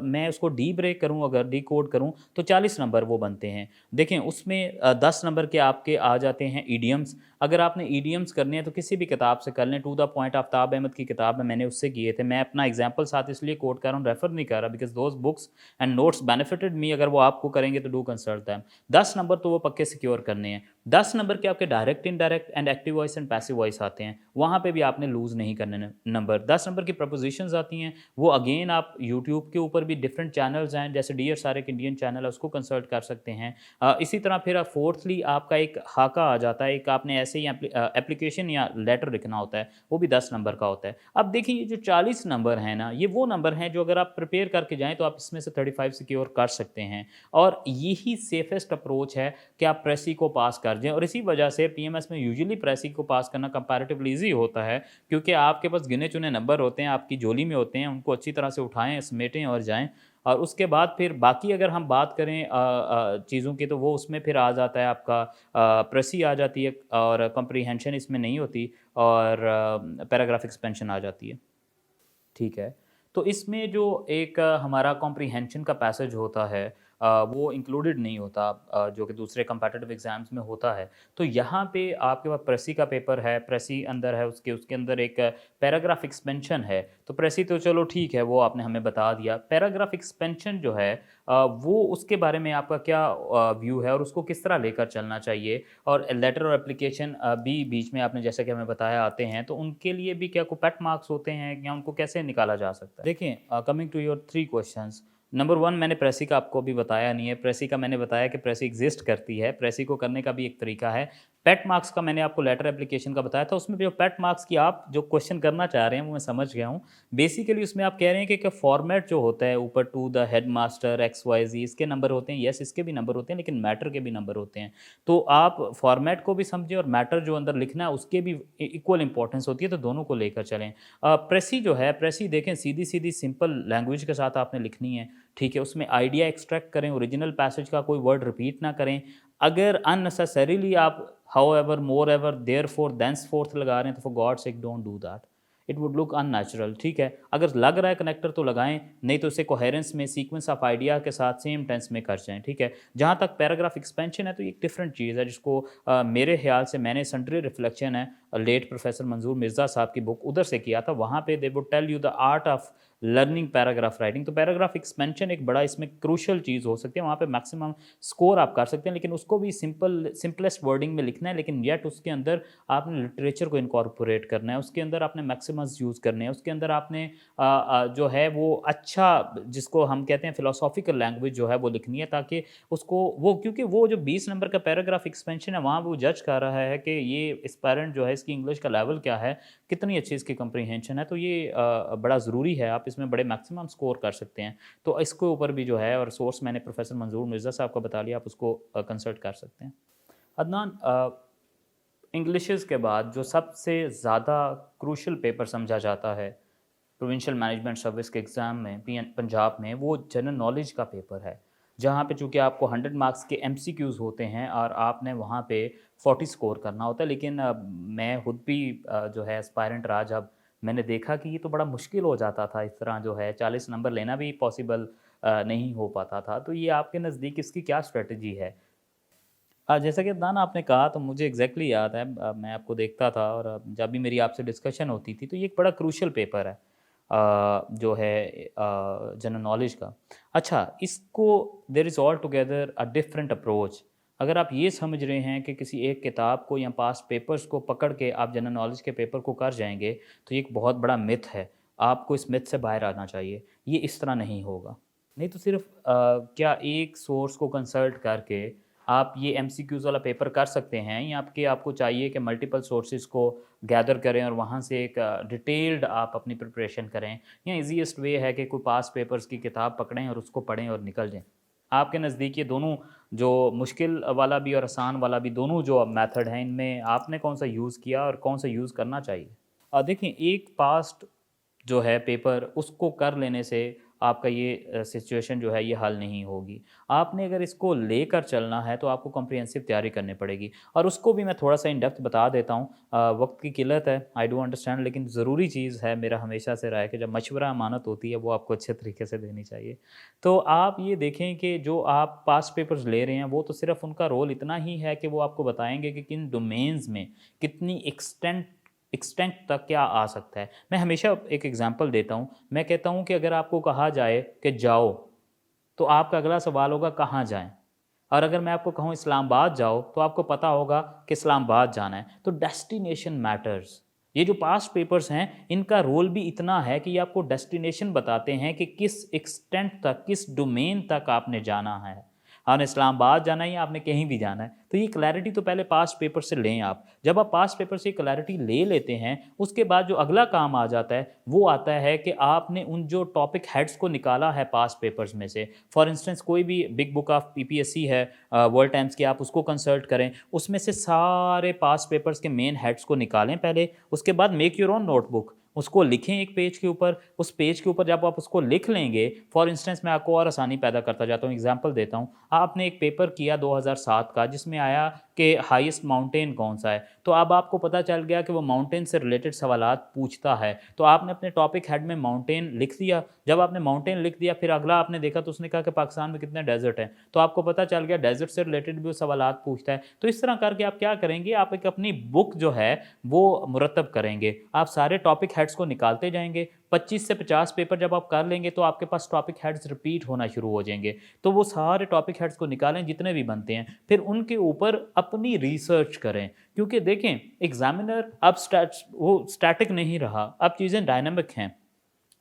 मैं उसको डी ब्रेक करूं, अगर डी कोड करूं तो 40 नंबर वो बनते हैं। देखें उसमें 10 नंबर के आपके आ जाते हैं ईडियम्स। अगर आपने ईडियम्स करने हैं तो किसी भी किताब से कर लें, to the point Aftab Ahmad की किताब में मैंने उससे किए थे। मैं अपना एग्जाम्पल साथ इसलिए कोड कर रहा हूँ, रेफर नहीं कर रहा, because those books and notes benefited me. अगर वो आपको करेंगे तो डू कंसल्ट दैम। 10 नंबर तो वो पक्के सिक्योर करने हैं। 10 नंबर के आपके direct, indirect and active voice and passive voice आते हैं, वहाँ पे भी आपने लूज़ नहीं करने नंबर। 10 नंबर की प्रपोजिशंस आती हैं, वो अगेन आप यूट्यूब के ऊपर भी डिफरेंट चैनल्स हैं, जैसे डियर सारिक इंडियन चैनल है, उसको कंसल्ट कर सकते हैं। इसी तरह फिर फोर्थली आपका एक हाका आ जाता है, एक आपने ऐसे ही एप्लीकेशन या लेटर लिखना होता है, वो भी 10 नंबर का होता है। अब देखिए ये जो 40 नंबर हैं ना, ये वो नंबर हैं जो अगर आप प्रिपेयर करके जाएँ तो आप इसमें से 35 सिक्योर कर सकते हैं, और यही सेफेस्ट अप्रोच है कि आप प्रेसी को पास कर दें। और इसी वजह से पीएमएस में यूजुअली प्रेसी को पास करना कंपैरेटिवली ईजी होता है, क्योंकि आपके पास गिने चुने नंबर होते हैं, आपकी झोली में होते हैं, उनको अच्छी तरह से उठाएं, समेटें और जाएं। और उसके बाद फिर बाकी अगर हम बात करें चीज़ों की, तो वो उसमें फिर आ जाता है आपका प्रेसी आ जाती है, और कंप्रीहेंशन इसमें नहीं होती, और पैराग्राफ एक्सपेंशन आ जाती है। ठीक है, तो इसमें जो एक हमारा कॉम्प्रीहेंशन का पैसेज होता है, वो इंक्लूडेड नहीं होता, जो कि दूसरे कंपेटिटिव एग्जाम्स में होता है। तो यहाँ पे आपके पास प्रेसी का पेपर है, प्रेसी अंदर है, उसके अंदर एक पैराग्राफ एक्सपेंशन है। तो प्रेसी तो चलो ठीक है, वो आपने हमें बता दिया। पैराग्राफ एक्सपेंशन जो है वो उसके बारे में आपका क्या व्यू है, और उसको किस तरह लेकर चलना चाहिए। और लेटर और एप्लीकेशन भी बीच में आपने जैसा कि हमें बताया आते हैं, तो उनके लिए भी क्या कोई पेट मार्क्स होते हैं, या उनको कैसे निकाला जा सकता है? देखिए, coming to your 3 questions, number 1 मैंने प्रेसी का आपको अभी बताया नहीं है। प्रेसी का मैंने बताया कि प्रेसी एग्जिस्ट करती है, प्रेसी को करने का भी एक तरीका है। पेट मार्क्स का मैंने आपको लेटर एप्लीकेशन का बताया था, उसमें जो पेट मार्क्स की आप जो क्वेश्चन करना चाह रहे हैं वो मैं समझ गया हूँ। बेसिकली उसमें आप कह रहे हैं कि फॉर्मेट जो होता है ऊपर, to the headmaster XYZ, इसके नंबर होते हैं, यस इसके भी नंबर होते हैं, लेकिन मैटर के भी नंबर होते हैं। तो आप फॉर्मेट को भी समझें, और मैटर जो अंदर लिखना है उसके भी इक्वल इंपॉर्टेंस होती है, तो दोनों को लेकर चलें। प्रेसी जो है, प्रेसी देखें सीधी सीधी सिंपल लैंग्वेज के साथ आपने लिखनी है। ठीक है, उसमें आइडिया एक्सट्रैक्ट करें, ओरिजिनल पैसेज का कोई वर्ड रिपीट ना करें। अगर अननेसेसरीली आप however, moreover, therefore, thence forth लगा रहे हैं, तो for God sake don't do that, it would look unnatural. ठीक है, अगर लग रहा है कनेक्टर तो लगाएं, नहीं तो इसे कोहेरेंस में, सीक्वेंस ऑफ आइडिया के साथ सेम टेंस में कर जाएं। ठीक है, जहाँ तक पैराग्राफ एक्सपेंशन है तो ये एक डिफरेंट चीज़ है, जिसको मेरे ख्याल से मैंने सेंट्री रिफ्लेक्शन है लेट प्रोफेसर मंजूर मिर्ज़ा साहब की बुक उधर से किया था। वहाँ पे they would tell you the art of learning paragraph writing. तो पैराग्राफ एक्सपेंशन एक बड़ा इसमें क्रूशल चीज़ हो सकती है, वहाँ पे मैक्सिमम स्कोर आप कर सकते हैं, लेकिन उसको भी सिंपलेस्ट वर्डिंग में लिखना है, लेकिन येट उसके अंदर आपने लिटरेचर को इनकॉर्पोरेट करना है, उसके अंदर आपने मैक्सिमस यूज़ करने हैं, उसके अंदर आपने जो है वो अच्छा, जिसको हम कहते हैं फिलोसॉफिकल लैंग्वेज जो है वो लिखनी है, ताकि उसको वो, क्योंकि वो जो 20 नंबर का पैराग्राफ एक्सपेंशन है, वहाँ वो जज कर रहा है कि ये एस्पायरेंट जो है इसकी इंग्लिश का लेवल क्या है, कितनी अच्छी इसकी कंप्रीहेंशन है। तो ये बड़ा ज़रूरी है, आप इसमें बड़े मैक्सिमम स्कोर कर सकते हैं। तो इसके ऊपर भी जो है, और सोर्स मैंने प्रोफेसर मंजूर मिर्ज़ा साहब का बता लिया, आप उसको कंसल्ट कर सकते हैं। अदनान, इंग्लिशेस के बाद जो सबसे ज़्यादा क्रूशल पेपर समझा जाता है प्रोविंशियल मैनेजमेंट सर्विस के एग्ज़ाम में पंजाब में, वो जनरल नॉलेज का पेपर है, जहाँ पे चूँकि आपको 100 मार्क्स के MCQs होते हैं, और आपने वहाँ पे 40 स्कोर करना होता है। लेकिन मैं खुद भी जो है एस्पायरेंट रहा, जब मैंने देखा कि ये तो बड़ा मुश्किल हो जाता था, इस तरह जो है 40 नंबर लेना भी पॉसिबल नहीं हो पाता था। तो ये आपके नज़दीक इसकी क्या स्ट्रेटजी है? जैसा कि अदनान आपने कहा, तो मुझे एग्जैक्टली याद है, मैं आपको देखता था, और जब भी मेरी आपसे डिस्कशन होती थी, तो ये एक बड़ा क्रूशल पेपर है जो है जनरल नॉलेज का। अच्छा, इसको there is all together a different approach. अगर आप ये समझ रहे हैं कि किसी एक किताब को या पास पेपर्स को पकड़ के आप जनरल नॉलेज के पेपर को कर जाएंगे, तो ये एक बहुत बड़ा मिथ है। आपको इस मिथ से बाहर आना चाहिए, ये इस तरह नहीं होगा। नहीं तो सिर्फ क्या एक सोर्स को कंसल्ट करके आप ये MCQs वाला पेपर कर सकते हैं, या आपको चाहिए कि मल्टीपल सोर्सेज को गैदर करें और वहाँ से एक डिटेल्ड आप अपनी प्रिपरेशन करें, या ईजीएस्ट वे है कि कोई पास पेपर्स की किताब पकड़ें और उसको पढ़ें और निकल जाएं? आपके नज़दीक ये दोनों, जो मुश्किल वाला भी और आसान वाला भी, दोनों जो मेथड हैं, इनमें आपने कौन सा यूज़ किया और कौन सा यूज़ करना चाहिए? देखिए, एक पास्ट जो है पेपर, उसको कर लेने से आपका ये सिचुएशन जो है ये हल नहीं होगी। आपने अगर इसको लेकर चलना है तो आपको कॉम्प्रिहेंसिव तैयारी करनी पड़ेगी, और उसको भी मैं थोड़ा सा इन डेप्थ बता देता हूँ। वक्त की किल्लत है, आई डू अंडरस्टैंड, लेकिन ज़रूरी चीज़ है। मेरा हमेशा से रहा है कि जब मशवरा अमानत होती है वो आपको अच्छे तरीके से देनी चाहिए। तो आप ये देखें कि जो आप पास्ट पेपर्स ले रहे हैं वो तो सिर्फ उनका रोल इतना ही है कि वो आपको बताएंगे कि किन डोमेन्स में कितनी एक्सटेंट तक क्या आ सकता है। मैं हमेशा एक एग्जांपल देता हूँ। मैं कहता हूँ कि अगर आपको कहा जाए कि जाओ, तो आपका अगला सवाल होगा कहाँ जाएं। और अगर मैं आपको कहूँ इस्लामाबाद जाओ, तो आपको पता होगा कि इस्लामाबाद जाना है। तो डेस्टिनेशन मैटर्स। ये जो पास्ट पेपर्स हैं इनका रोल भी इतना है कि ये आपको डेस्टिनेशन बताते हैं कि किस एक्सटेंट तक, किस डोमेन तक आपने जाना है। आपने इस्लामाबाद जाना है या आपने कहीं भी जाना है, तो ये क्लैरिटी तो पहले पास्ट पेपर से लें आप। जब आप पास्ट पेपर से क्लैरिटी ले लेते हैं, उसके बाद जो अगला काम आ जाता है वो आता है कि आपने उन जो टॉपिक हेड्स को निकाला है पास्ट पेपर्स में से। फॉर इंस्टेंस कोई भी बिग बुक ऑफ पीपीएससी है वर्ल्ड टाइम्स की, आप उसको कंसल्ट करें, उसमें से सारे पास्ट पेपर्स के मेन हेड्स को निकालें पहले। उसके बाद मेक योर ओन नोटबुक, उसको लिखें एक पेज के ऊपर। उस पेज के ऊपर जब आप उसको लिख लेंगे, फॉर इंस्टेंस मैं आपको और आसानी पैदा करता जाता हूँ, एग्जांपल देता हूँ। आपने एक पेपर किया 2007 का जिसमें आया कि हाईएस्ट माउंटेन कौन सा है, तो अब आपको पता चल गया कि वो माउंटेन से रिलेटेड सवालात पूछता है, तो आपने अपने टॉपिक हेड में माउंटेन लिख दिया। जब आपने माउंटेन लिख दिया, फिर अगला आपने देखा तो उसने कहा कि पाकिस्तान में कितने डेजर्ट हैं, तो आपको पता चल गया डेजर्ट से रिलेटेड भी वो सवालात पूछता है। तो इस तरह करके आप क्या करेंगे, आप एक अपनी बुक जो है वो मुरतब करेंगे। आप सारे टॉपिक हेड्स को निकालते जाएंगे। 25 से 50 पेपर जब आप कर लेंगे तो आपके पास टॉपिक हेड्स रिपीट होना शुरू हो जाएंगे। तो वो सारे टॉपिक हेड्स को निकालें जितने भी बनते हैं, फिर उनके ऊपर अपनी रिसर्च करें। क्योंकि देखें, एग्जामिनर अब वो स्टैटिक नहीं रहा, अब चीज़ें डायनामिक हैं,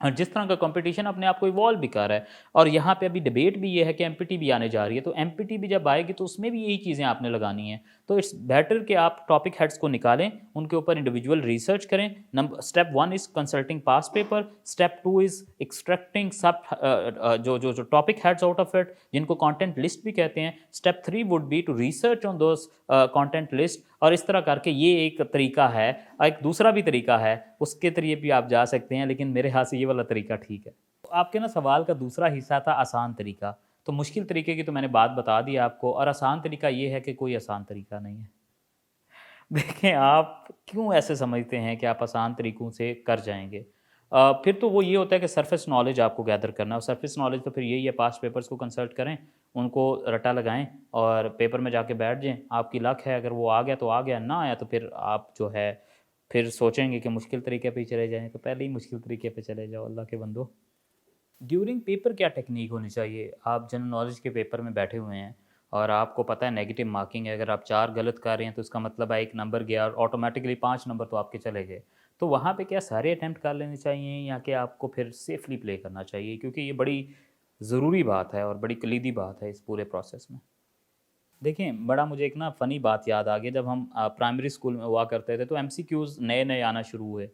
और जिस तरह का कंपटीशन अपने आप को इवॉल्व भी कर रहा है। और यहाँ पे अभी डिबेट भी ये है कि एमपीटी भी आने जा रही है, तो एमपीटी भी जब आएगी तो उसमें भी यही चीज़ें आपने लगानी है। तो इट्स बेटर कि आप टॉपिक हेड्स को निकालें, उनके ऊपर इंडिविजुअल रिसर्च करें। Number step 1 is consulting past paper, step 2 is extracting सब जो topic heads out of it, जिनको कंटेंट लिस्ट भी कहते हैं। Step 3 would be to research on those content list. और इस तरह करके ये एक तरीका है। एक दूसरा भी तरीका है, उसके तरीके भी आप जा सकते हैं, लेकिन मेरे हाथ से ये वाला तरीका ठीक है। तो आपके ना सवाल का दूसरा हिस्सा था आसान तरीका। तो मुश्किल तरीके की तो मैंने बात बता दी आपको, और आसान तरीका ये है कि कोई आसान तरीका नहीं है। देखें, आप क्यों ऐसे समझते हैं कि आप आसान तरीकों से कर जाएंगे? फिर तो वो ये होता है कि सरफेस नॉलेज आपको गैदर करना, और सरफेस नॉलेज तो फिर यही है, पास्ट पेपर्स को कंसल्ट करें, उनको रटा लगाएं और पेपर में जाके बैठ जाएं। आपकी लक है, अगर वो आ गया तो आ गया, ना आया तो फिर आप जो है फिर सोचेंगे कि मुश्किल तरीके पे ही चले जाएं। तो पहले ही मुश्किल तरीके पे चले जाओ, अल्लाह के बंदो। ड्यूरिंग पेपर क्या टेक्निक होनी चाहिए? आप जनरल नॉलेज के पेपर में बैठे हुए हैं और आपको पता है नेगेटिव मार्किंग है, अगर आप 4 गलत कर रहे हैं तो इसका मतलब है 1 नंबर गया और ऑटोमेटिकली 5 नंबर तो आपके चले गए। तो वहाँ पे क्या सारे अटैम्प्ट कर लेने चाहिए या कि आपको फिर सेफली प्ले करना चाहिए? क्योंकि ये बड़ी ज़रूरी बात है और बड़ी कलीदी बात है इस पूरे प्रोसेस में। देखें, बड़ा मुझे एक ना फ़नी बात याद आ गई। जब हम प्राइमरी स्कूल में हुआ करते थे तो एमसीक्यूज़ नए-नए आना शुरू हुए।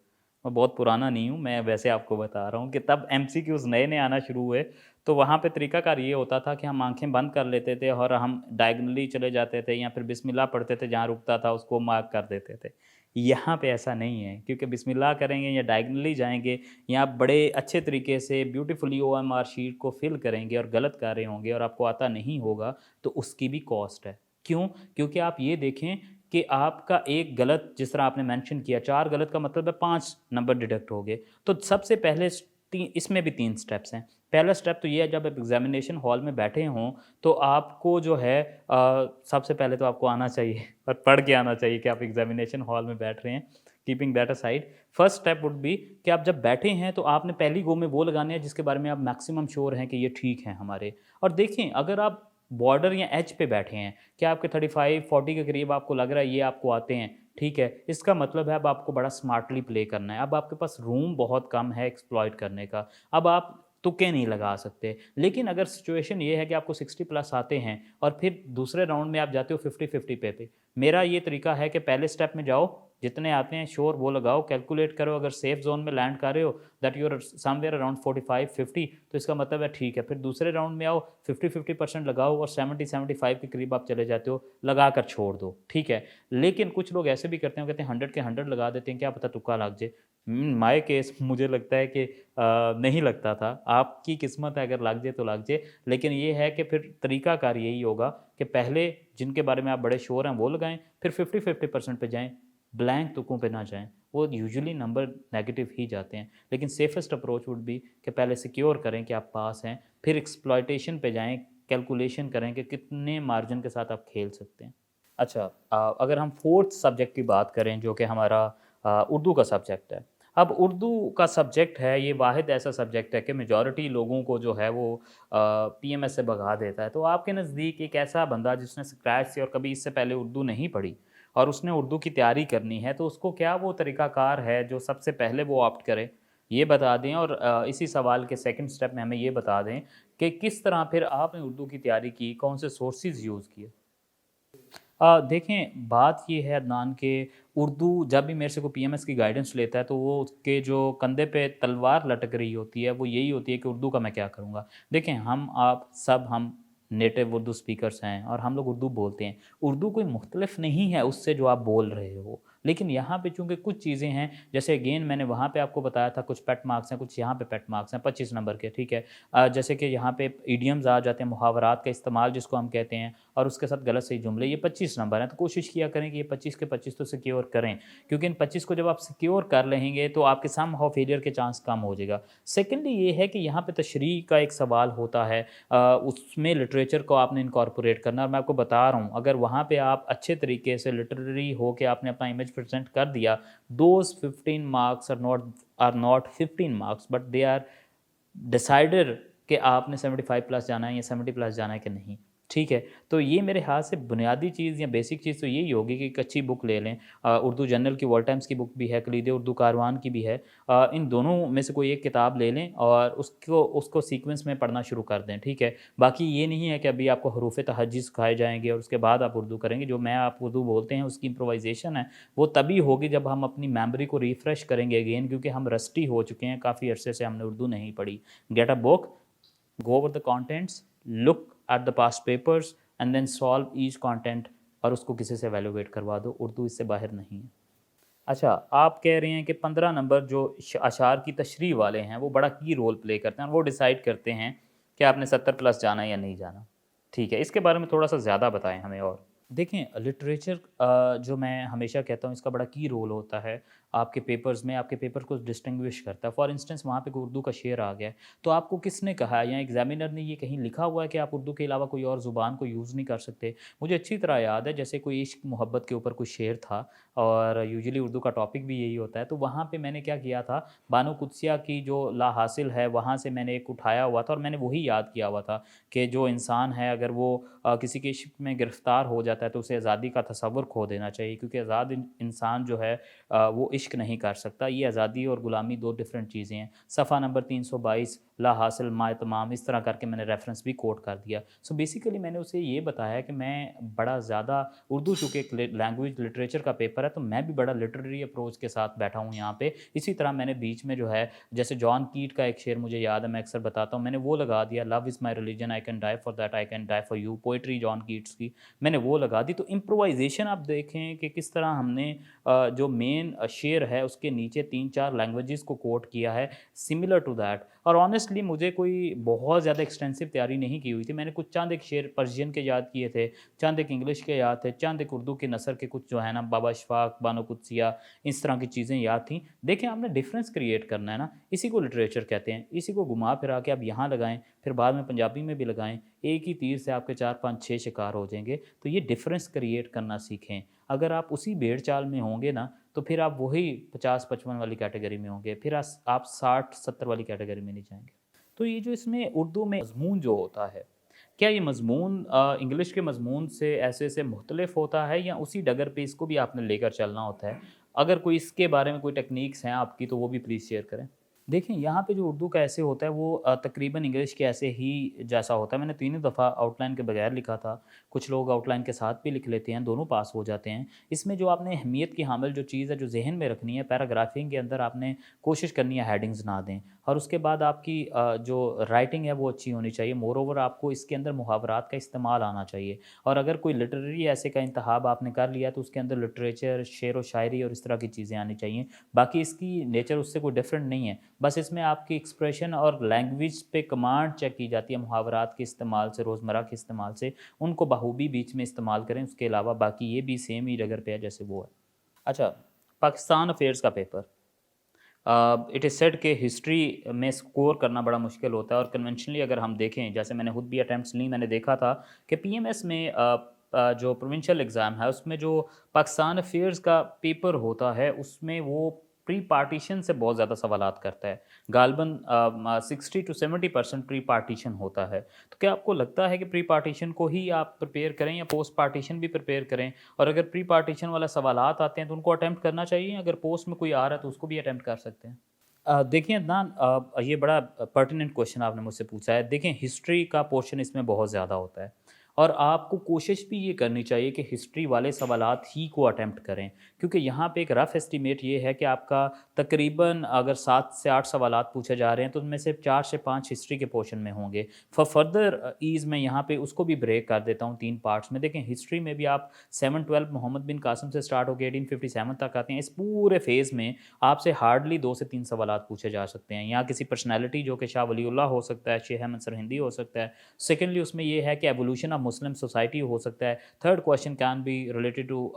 मैं बहुत पुराना नहीं हूँ, मैं वैसे आपको बता रहा हूँ कि तब एमसीक्यूज़ नए-नए आना शुरू हुए। तो वहाँ पे तरीकाकार ये होता था कि हम आँखें बंद कर लेते थे और हम डायगोनली चले जाते थे, या फिर बिस्मिल्लाह पढ़ते थे, जहाँ रुकता था उसको मार्क कर देते थे। यहाँ पे ऐसा नहीं है, क्योंकि बिस्मिल्लाह करेंगे या डायगोनली जाएँगे, या आप बड़े अच्छे तरीके से ब्यूटीफुली ओएमआर शीट को फिल करेंगे और गलत कर रहे होंगे और आपको आता नहीं होगा, तो उसकी भी कॉस्ट है। क्यों? क्योंकि आप ये देखें कि आपका एक गलत, जिस तरह आपने मेंशन किया, 4 गलत का मतलब है 5 नंबर डिडक्ट हो गए। तो सबसे पहले इसमें भी 3 स्टेप्स हैं। पहला स्टेप तो ये है, जब आप एग्जामिनेशन हॉल में बैठे हों तो आपको जो है सबसे पहले तो आपको आना चाहिए और पढ़ के आना चाहिए कि आप एग्जामिनेशन हॉल में बैठ रहे हैं। Keeping that aside, first step would be कि आप जब बैठे हैं तो आपने पहली गो में वो लगाने हैं जिसके बारे में आप मैक्सिमम श्योर हैं कि ये ठीक हैं हमारे। और देखें, अगर आप बॉर्डर या एज पे बैठे हैं, क्या आपके 35-40 के करीब आपको लग रहा है ये आपको आते हैं, ठीक है, इसका मतलब है अब आपको बड़ा स्मार्टली प्ले करना है। अब आपके पास रूम बहुत कम है एक्सप्लॉइट करने का, अब आप तुक्के नहीं लगा सकते। लेकिन अगर सिचुएशन ये है कि आपको 60 प्लस आते हैं और फिर दूसरे राउंड में आप जाते हो 50-50 पे, मेरा ये तरीका है कि पहले स्टेप में जाओ जितने आते हैं श्योर वो लगाओ, कैलकुलेट करो, अगर सेफ जोन में लैंड कर रहे हो that you are somewhere around 45-50, तो इसका मतलब है ठीक है। फिर दूसरे राउंड में आओ, 50-50% लगाओ और 70-75 के करीब आप चले जाते हो, लगा कर छोड़ दो, ठीक है। लेकिन कुछ लोग ऐसे भी करते हैं, कहते हैं 100 के 100 लगा देते हैं, क्या पता तुक्का लग जाए। माय केस मुझे लगता है कि नहीं लगता था, आपकी किस्मत है, अगर लग जाए तो लग जाए। लेकिन ये है कि फिर तरीकाकार यही होगा कि पहले जिनके बारे में आप बड़े श्योर हैं वो लगाएं, फिर 50-50% पे जाएं, ब्लैंक तुकों पे ना जाएं, वो यूजुअली नंबर नेगेटिव ही जाते हैं। लेकिन सेफेस्ट अप्रोच वुड भी कि पहले सिक्योर करें कि आप पास हैं, फिर एक्सप्लॉयटेशन पे जाएं, कैलकुलेशन करें कि कितने मार्जिन के साथ आप खेल सकते हैं। अच्छा, अगर हम फोर्थ सब्जेक्ट की बात करें जो कि हमारा उर्दू का सब्जेक्ट है। अब उर्दू का सब्जेक्ट है, ये वाहिद ऐसा सब्जेक्ट है कि मेजॉरिटी लोगों को जो है वो पीएमएस से भगा देता है। तो आपके नज़दीक एक ऐसा बंदा जिसने स्क्रैच से और कभी इससे पहले उर्दू नहीं पढ़ी और उसने उर्दू की तैयारी करनी है, तो उसको क्या वो तरीक़ाकार है जो सबसे पहले वो ऑप्ट करे, ये बता दें। और इसी सवाल के सेकंड स्टेप में हमें ये बता दें कि किस तरह फिर आपने उर्दू की तैयारी की, कौन से सोर्सेज यूज़ किए। देखें, बात ये है अदनान के उर्दू जब भी मेरे से कोई पीएमएस की गाइडेंस लेता है तो वो उसके जो कंधे पे तलवार लटक रही होती है वो यही होती है कि उर्दू का मैं क्या करूँगा। देखें, हम आप सब हम नेटिव उर्दू स्पीकर्स हैं और हम लोग उर्दू बोलते हैं। उर्दू कोई मुख्तलिफ नहीं है उससे जो आप बोल रहे हो। लेकिन यहाँ पे चूँकि कुछ चीज़ें हैं, जैसे अगेन मैंने वहाँ पे आपको बताया था कुछ पेट मार्क्स हैं, कुछ यहाँ पे पेट मार्क्स हैं 25 नंबर के, ठीक है। जैसे कि यहाँ पे इडियम्स आ जाते हैं, मुहावरात का इस्तेमाल जिसको हम कहते हैं, और उसके साथ गलत सही जुमले, ये 25 नंबर हैं। तो कोशिश किया करें कि ये 25 के 25 तो सिक्योर करें, क्योंकि इन 25 को जब आप सिक्योर कर लेंगे तो आपके समहाउ फेलियर के चांस कम हो जाएगा। सेकेंडली ये है कि यहाँ पे तशरीह का एक सवाल होता है, उसमें लिटरेचर को आपने इनकॉर्पोरेट करना। और मैं आपको बता रहा हूँ, अगर वहाँ पे आप अच्छे तरीके से लिटरेरी हो के आपने अपना इमेज प्रेजेंट कर दिया, those 15 marks are not 15 marks but they are decided कि आपने 75 प्लस जाना है या 70 प्लस जाना है कि नहीं, ठीक है। तो ये मेरे हाथ से बुनियादी चीज़ या बेसिक चीज़ तो यही होगी कि एक अच्छी बुक ले लें। उर्दू जर्नल की, वॉल टाइम्स की बुक भी है, कलीद उर्दू कारवान की भी है। इन दोनों में से कोई एक किताब ले लें और उसको सीक्वेंस में पढ़ना शुरू कर दें, ठीक है। बाकी ये नहीं है कि अभी आपको हरूफ तहज्जी सिखाए जाएंगे और उसके बाद आप उर्दू करेंगे। जो मैं आप उर्दू बोलते हैं उसकी इम्प्रोवाइजेशन है वो तभी होगी जब हम अपनी मेमोरी को रिफ़्रेश करेंगे अगेन, क्योंकि हम रस्टी हो चुके हैं, काफ़ी अरसे से हमने उर्दू नहीं पढ़ी। Get a book, go over the contents, look at the past papers and then solve each content और उसको किसी से evaluate करवा दो। उर्दू इससे बाहर नहीं है। अच्छा, आप कह रहे हैं कि 15 नंबर जो अशार की तशरीह वाले हैं वो बड़ा की रोल प्ले करते हैं और वो डिसाइड करते हैं कि आपने 70 प्लस जाना है या नहीं जाना, ठीक है। इसके बारे में थोड़ा सा ज़्यादा बताएं हमें। और देखें, लिटरेचर जो मैं हमेशा कहता हूँ इसका बड़ा की रोल होता है आपके पेपर्स में, आपके पेपर को डिस्टिंग्विश करता है। फॉर इंस्टेंस वहाँ पे कोई उर्दू का शेर आ गया है, तो आपको किसने कहा है या एग्जामिनर ने ये कहीं लिखा हुआ है कि आप उर्दू के अलावा कोई और ज़ुबान को यूज़ नहीं कर सकते। मुझे अच्छी तरह याद है, जैसे कोई इश्क मोहब्बत के ऊपर कोई शेर था और यूजुअली उर्दू का टॉपिक भी यही होता है, तो वहाँ पे मैंने क्या किया था, बानो कुदसिया की जो ला हासिल है वहाँ से मैंने एक उठाया हुआ था और मैंने वही याद किया हुआ था कि जो इंसान है अगर वो किसी के इश्क में गिरफ़्तार हो जाता है तो उसे आज़ादी का तसव्वुर खो देना चाहिए, क्योंकि आज़ाद इंसान जो है वो इश्क नहीं कर सकता। ये आज़ादी और ग़ुलामी दो डिफरेंट चीज़ें हैं। सफ़ा नंबर 322 ला हासिल माए तमाम, इस तरह करके मैंने रेफरेंस भी कोट कर दिया। सो बेसिकली मैंने उसे ये बताया कि मैं बड़ा ज़्यादा उर्दू, चूँकि एक लैंग्वेज लिटरेचर का पेपर है, तो मैं भी बड़ा लिटरेरी अप्रोच के साथ बैठा हूँ यहाँ पे। इसी तरह मैंने बीच में जो है, जैसे जॉन कीट का एक शेर मुझे याद है, मैं अक्सर बताता हूँ, मैंने वो लगा दिया, love is my religion, I can die for that, I can die for you, poetry John Keats की मैंने वो लगा दी। तो इम्प्रोवाइजेशन आप देखें कि किस तरह हमने जो मेन शेर है उसके नीचे 3-4 लैंग्वेजेस को कोट किया है सिमिलर टू दैट। और ऑनेस्टली मुझे कोई बहुत ज़्यादा एक्सटेंसिव तैयारी नहीं की हुई थी। मैंने कुछ चंद एक शेर पर्शियन के याद किए थे, चंद एक इंग्लिश के याद थे, चंद एक उर्दू के नसर के कुछ जो है ना, बाबा इशफाक, बानो कुदसिया, इस तरह की चीज़ें याद थी। देखें, आपने डिफरेंस क्रिएट करना है ना, इसी को लिटरेचर कहते हैं। इसी को घुमा फिरा के आप यहाँ लगाएं, फिर बाद में पंजाबी में भी लगाएं, एक ही तीर से आपके 4-5-6 शिकार हो जाएंगे। तो ये डिफरेंस क्रिएट करना सीखें। अगर आप उसी भेड़ चाल में होंगे ना, तो फिर आप वही 50-55 वाली कैटेगरी में होंगे, फिर आप 60-70 वाली कैटेगरी में नहीं जाएंगे। तो ये जो इसमें उर्दू में मज़मून जो होता है, क्या ये मज़मून इंग्लिश के मज़मून से ऐसे मुख्तलिफ होता है या उसी डगर पे इसको भी आपने लेकर चलना होता है? अगर कोई इसके बारे में कोई टेक्निक्स हैं आपकी तो वो भी प्लीज़ शेयर करें। देखें, यहाँ पे जो उर्दू का ऐसे होता है वो तकरीबन इंग्लिश के ऐसे ही जैसा होता है। मैंने तीनों दफ़ा आउटलाइन के बगैर लिखा था। कुछ लोग आउटलाइन के साथ भी लिख लेते हैं, दोनों पास हो जाते हैं। इसमें जो आपने अहमियत की हामिल जो चीज़ है, जो ज़हन में रखनी है, पैराग्राफिंग के अंदर आपने कोशिश करनी है हेडिंग्स ना दें, और उसके बाद आपकी जो राइटिंग है वो अच्छी होनी चाहिए। मोर ओवर आपको इसके अंदर मुहावरात का इस्तेमाल आना चाहिए, और अगर कोई लिटरेरी ऐसे का इंतखाब आपने कर लिया तो उसके अंदर लिटरेचर, शेर व शायरी और इस तरह की चीज़ें आनी चाहिए। बाकी इसकी नेचर उससे कोई डिफरेंट नहीं है। बस इसमें आपकी एक्सप्रेशन और लैंग्वेज पे कमांड चेक की जाती है मुहावरात के इस्तेमाल से, रोज़मर्रा के इस्तेमाल से। उनको बखूबी बीच में इस्तेमाल करें, उसके अलावा बाकी ये भी सेम ही जगह पे है जैसे वो है। अच्छा, पाकिस्तान अफेयर्स का पेपर, इट इज़ सेड कि हिस्ट्री में स्कोर करना बड़ा मुश्किल होता है, और कन्वेंशनली अगर हम देखें, जैसे मैंने खुद भी अटैम्प्ट्स ली, मैंने देखा था कि पीएमएस में जो प्रोविंशियल एग्ज़ाम है उसमें जो पाकिस्तान अफेयर्स का पेपर होता है उसमें वो प्री पार्टीशन से बहुत ज़्यादा सवालात करता है। गालबन 60 to 70% प्री पार्टीशन होता है। तो क्या आपको लगता है कि प्री पार्टीशन को ही आप प्रिपेयर करें या पोस्ट पार्टीशन भी प्रिपेयर करें? और अगर प्री पार्टीशन वाला सवालात आते हैं तो उनको अटेम्प्ट करना चाहिए, अगर पोस्ट में कोई आ रहा है तो उसको भी अटेम्प्ट कर सकते हैं? देखिए अदनान, ये बड़ा पर्टिनेंट क्वेश्चन आपने मुझसे पूछा है। देखें, हिस्ट्री का पोर्शन इसमें बहुत ज़्यादा होता है, और आपको कोशिश भी ये करनी चाहिए कि हिस्ट्री वाले सवालात ही को अटेम्प्ट करें, क्योंकि यहाँ पे एक रफ़ एस्टीमेट ये है कि आपका तकरीबन अगर 7 से 8 सवालात पूछे जा रहे हैं तो उनमें से 4 से 5 हिस्ट्री के पोर्शन में होंगे। फॉर फर्दर ईज़ मैं यहाँ पे उसको भी ब्रेक कर देता हूँ 3 पार्ट्स में। देखें, हिस्ट्री में भी आप 712 मोहम्मद बिन कासिम से स्टार्ट होकर 1857 तक आते हैं। इस पूरे फेज़ में आपसे हार्डली 2 से 3 सवालात पूछे जा सकते हैं। यहाँ किसी पर्सनैलिटी जो कि शाह वलीउल्लाह हो सकता है, शेख अहमद सरहिंदी हो सकता है। सेकेंडली उसमें ये है कि एवोल्यूशन ऑफ मुस्लिम सोसाइटी हो सकता है। Third question can be related to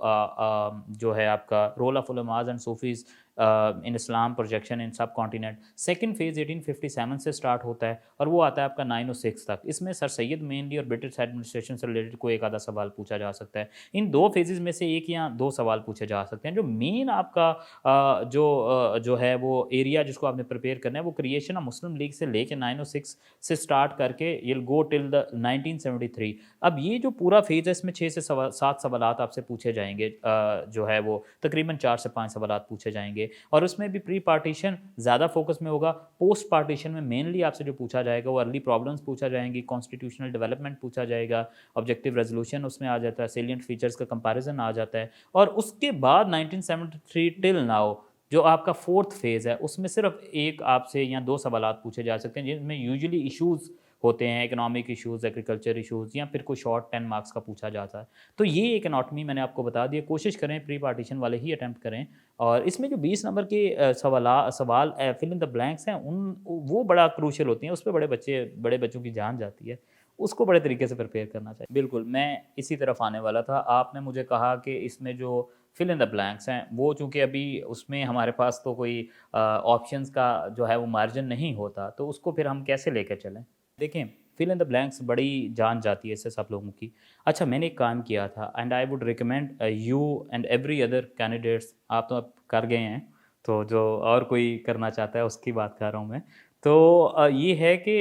जो है आपका role of ulemas and Sufis in Islam, projection in subcontinent. Second phase 1857 से स्टार्ट होता है और वो आता है आपका 906 तक। इसमें सर सैयद मेनली और ब्रिटिश एडमिनिस्ट्रेशन से रिलेटेड कोई एक आधा सवाल पूछा जा सकता है। इन 2 फेजेज़ में से 1 या 2 सवाल पूछे जा सकते हैं। जो मेन आपका जो है वो एरिया जिसको आपने प्रिपेयर करना है, वो क्रिएशन ऑफ मुस्लिम लीग से लेके 906 से स्टार्ट करके यू गो टिल द 1973। अब ये जो पूरा फेज़ है इसमें 6 से 7 सवालात आपसे पूछे जाएंगे, जो है वो तकरीबन 4 से 5 सवालात पूछे जाएंगे, और उसमें भी प्री पार्टीशन ज़्यादा फोकस में होगा। पोस्ट पार्टीशन में मेनली आपसे जो पूछा जाएगा वो अर्ली प्रॉब्लम्स पूछा जाएंगी, कॉन्स्टिट्यूशनल डेवलपमेंट पूछा जाएगा, ऑब्जेक्टिव रेजोल्यूशन उसमें आ जाता है, सेलिएंट फीचर्स का कंपैरिजन आ जाता है। और उसके बाद 1973 टिल नाउ जो आपका फोर्थ फेज़ है उसमें सिर्फ 1 आपसे या 2 सवालात पूछे जा सकते हैं, जिनमें यूजुअली इश्यूज़ होते हैं, इकोनॉमिक इश्यूज़, एग्रीकल्चर इश्यूज़, या फिर कोई शॉर्ट 10 मार्क्स का पूछा जाता है। तो ये एक एनाटॉमी मैंने आपको बता दी है। कोशिश करें प्री पार्टीशन वाले ही अटेम्प्ट करें। और इसमें जो 20 नंबर के सवाल फिल इन द ब्लैंक्स हैं, उन वो बड़ा क्रूशियल होती हैं, उस पे बड़े बच्चों की जान जाती है। उसको बड़े तरीके से प्रिपेयर करना चाहिए। बिल्कुल, मैं इसी तरफ आने वाला था। आपने मुझे कहा कि इसमें जो फिल इन द ब्लैंक्स हैं, वो चूँकि अभी उसमें हमारे पास तो कोई ऑप्शंस का जो है वो मार्जिन नहीं होता, तो उसको फिर हम कैसे लेकर चलें? देखें, फिल इन द ब्लैंक्स बड़ी जान जाती है इससे सब लोगों की। अच्छा, मैंने एक काम किया था, and I would recommend you and every other candidates, आप तो अब कर गए हैं, तो जो और कोई करना चाहता है उसकी बात कर रहा हूँ मैं। तो ये है कि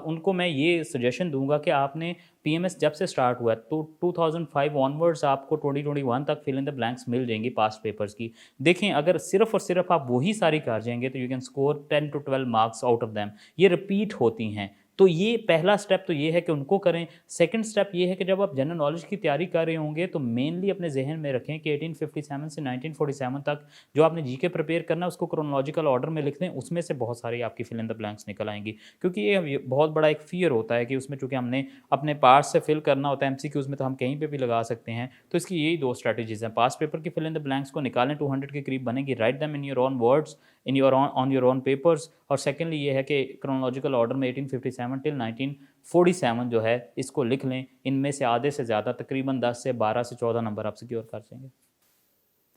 उनको मैं ये सजेशन दूंगा कि आपने पीएमएस जब से स्टार्ट हुआ है तो 2005 ऑनवर्ड्स आपको 2021 तक फिल इन द ब्लैंक्स मिल जाएंगी पास्ट पेपर्स की। देखें, अगर सिर्फ और सिर्फ आप वही सारी कर जाएंगे तो you can score 10 to 12 marks out of them. ये रिपीट होती हैं, तो ये पहला स्टेप तो ये है कि उनको करें। सेकंड स्टेप ये है कि जब आप जनरल नॉलेज की तैयारी कर रहे होंगे तो मेनली अपने जहन में रखें कि 1857 से 1947 तक जो आपने जीके प्रिपेयर करना है उसको क्रोनोलॉजिकल ऑर्डर में लिख दें। उसमें से बहुत सारी आपकी फिल इन द ब्लैंक्स निकल आएंगी, क्योंकि ये बहुत बड़ा एक फियर होता है कि उसमें चूंकि हमने अपने पार्ट से फिल करना होता है, एमसीक्यूज में तो हम कहीं पे भी लगा सकते हैं। तो इसकी यही 2 स्ट्रैटेजीज हैं। पास्ट पेपर की फिल इन द ब्लैंक्स को निकालें, 200 के करीब बनेगी, write them in your own words, in your on your own papers. और सेकेंडली ये है कि क्रोनोलॉजिकल ऑर्डर में 1857 टिल 1947 जो है इसको लिख लें। इनमें से आधे से ज़्यादा तकरीबन 10 से 12 से 14 नंबर आप सिक्योर कर जाएंगे।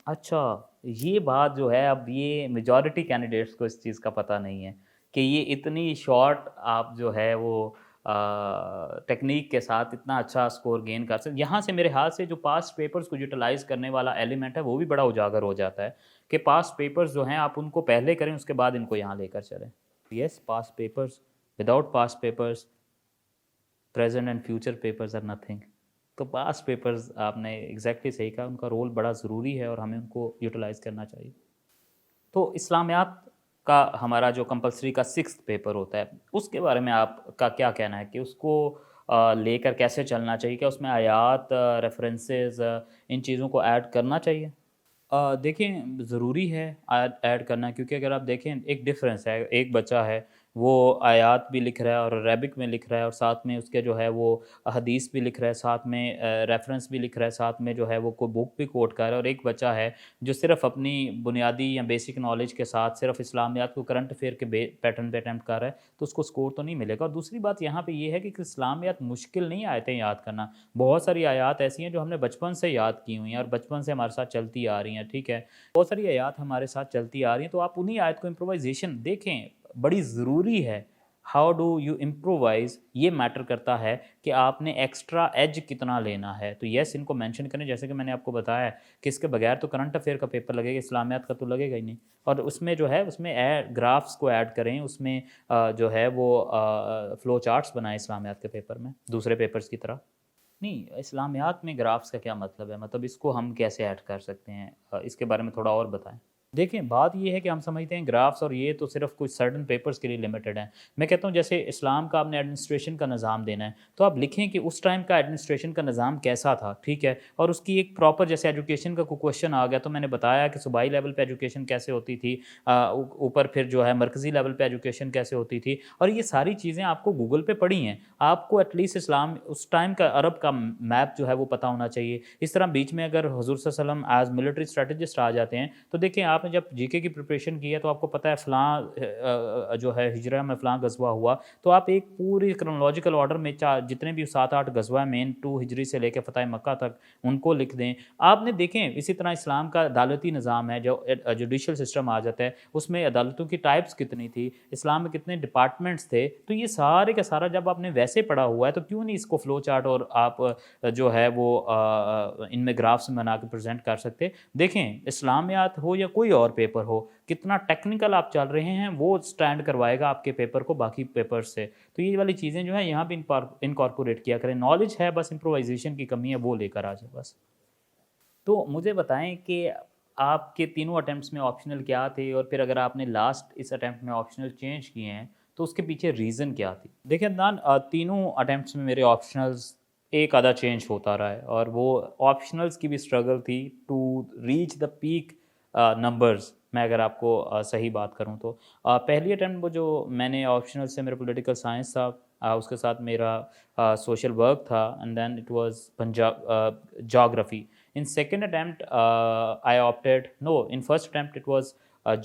अच्छा, ये बात जो है, अब ये मेजॉरिटी कैंडिडेट्स को इस चीज़ का पता नहीं है कि ये इतनी शॉर्ट आप जो है वो टेक्निक के साथ इतना अच्छा स्कोर गेन कर सकते। यहाँ से मेरे हाथ से जो पास्ट पेपर्स को यूटिलाइज़ करने वाला एलिमेंट है वो भी बड़ा उजागर हो जाता है कि पास्ट पेपर्स जो हैं आप उनको पहले करें, उसके बाद इनको यहाँ लेकर चलें। Yes, past papers, without past papers present and future papers are nothing. तो पास्ट पेपर्स आपने एग्जैक्टली सही कहा, उनका रोल बड़ा ज़रूरी है और हमें उनको यूटिलाइज़ करना चाहिए। तो इस्लामियात का हमारा जो कंपल्सरी का 6th पेपर होता है, उसके बारे में आपका क्या कहना है कि उसको लेकर कैसे चलना चाहिए? क्या उसमें आयात, रेफ़रेंसेस, इन चीज़ों को ऐड करना चाहिए? देखें, ज़रूरी है ऐड करना, क्योंकि अगर आप देखें एक डिफ़रेंस है, एक बच्चा है वो आयात भी लिख रहा है और अरेबिक में लिख रहा है और साथ में उसके जो है वो हदीस भी लिख रहा है, साथ में रेफ़रेंस भी लिख रहा है, साथ में जो है वो कोई बुक भी कोट कर रहा है, और एक बच्चा है जो सिर्फ़ अपनी बुनियादी या बेसिक नॉलेज के साथ सिर्फ़ इस्लामियात को करंट अफ़ेयर के पैटर्न पे अटेम्प्ट कर रहा है, तो उसको स्कोर तो नहीं मिलेगा। और दूसरी बात यहाँ पे ये है कि इस्लामियात मुश्किल नहीं आयतें याद करना। बहुत सारी आयात ऐसी हैं जो हमने बचपन से याद की हुई हैं और बचपन से हमारे साथ चलती आ रही हैं, ठीक है? बहुत सारी आयात हमारे साथ चलती आ रही हैं, तो आप उन्हीं आयत को इम्प्रोवाइज़ेशन देखें, बड़ी ज़रूरी है। हाउ डू यू इम्प्रोवाइज़, ये मैटर करता है कि आपने एक्स्ट्रा एज कितना लेना है। तो येस, इनको मेंशन करें, जैसे कि मैंने आपको बताया है कि इसके बगैर तो करंट अफेयर का पेपर लगेगा, इस्लामियात का तो लगेगा ही नहीं। और उसमें जो है उसमें ग्राफ्स को ऐड करें, उसमें जो है वो फ्लो चार्ट्स बनाएं इस्लामियात के पेपर में, दूसरे पेपर्स की तरह। नहीं, इस्लामियात में ग्राफ्स का क्या मतलब है? मतलब इसको हम कैसे ऐड कर सकते हैं? इसके बारे में थोड़ा और बताएँ। देखें, बात ये है कि हम समझते हैं ग्राफ्स और ये तो सिर्फ कुछ सर्टेन पेपर्स के लिए लिमिटेड हैं। मैं कहता हूँ जैसे इस्लाम का आपने एडमिनिस्ट्रेशन का निज़ाम देना है, तो आप लिखें कि उस टाइम का एडमिनिस्ट्रेशन का निज़ाम कैसा था, ठीक है? और उसकी एक प्रॉपर, जैसे एजुकेशन का कोई क्वेश्चन आ गया तो मैंने बताया कि सूबाई लेवल पे एजुकेशन कैसे होती थी, ऊपर फिर जो है मरकज़ी लेवल पे एजुकेशन कैसे होती थी, और ये सारी चीज़ें आपको गूगल पे पड़ी हैं। आपको एटलीस्ट इस्लाम उस टाइम का अरब का मैप जो है वो पता होना चाहिए। इस तरह बीच में अगर हुज़ूर सल्लल्लाहु अलैहि वसल्लम एज़ मिलिट्री स्ट्रैटेजिस्ट आ जाते हैं, तो देखिए आपने जब जीके की प्रिपरेशन की है तो आपको पता है फ़लाँ जो है हिजरा में फ़लाँ गज़वा हुआ, तो आप एक पूरी क्रोनोलॉजिकल ऑर्डर में जितने भी 7-8 गज़वा मेन 2 हिजरी से लेके फ़तह मक्का तक उनको लिख दें। आपने देखें इसी तरह इस्लाम का अदालती निज़ाम है, जो जुडिशल सिस्टम आ जाता है, उसमें अदालतों की टाइप्स कितनी थी, इस्लाम में कितने डिपार्टमेंट्स थे, तो ये सारे का सारा जब आपने वैसे पढ़ा हुआ है तो क्यों नहीं इसको फ्लो चार्ट और आप जो है वो इनमें ग्राफ्स में बना के प्रेजेंट कर सकते। देखें, इस्लामियात हो या कोई और पेपर हो, कितना टेक्निकल आप चल रहे हैं वो स्टैंड करवाएगा आपके पेपर को बाकी पेपर्स से। तो ये वाली चीज़ें जो है यहाँ पे इनकॉर्पोरेट किया करें। नॉलेज है, बस इम्प्रोवाइजेशन की कमी है, वो लेकर आ जाए बस। तो मुझे बताएं कि आपके तीनों अटेम्प्ट्स में ऑप्शनल क्या थे, और फिर अगर आपने लास्ट इस अटेम्प्ट में ऑप्शनल चेंज किए हैं तो उसके पीछे रीज़न क्या थी? देखिए अदनान, तीनों अटेम्प्ट्स में मेरे ऑप्शनल्स एक आधा चेंज होता रहा है, और वो ऑप्शनल्स की भी स्ट्रगल थी to reach the peak numbers. मैं अगर आपको सही बात करूं तो पहली अटेम्प्ट वो जो मैंने ऑप्शनल से, मेरा पॉलिटिकल साइंस था, उसके साथ मेरा सोशल वर्क था, and then it was Punjab geography. In second attempt, I opted, no, in first attempt it was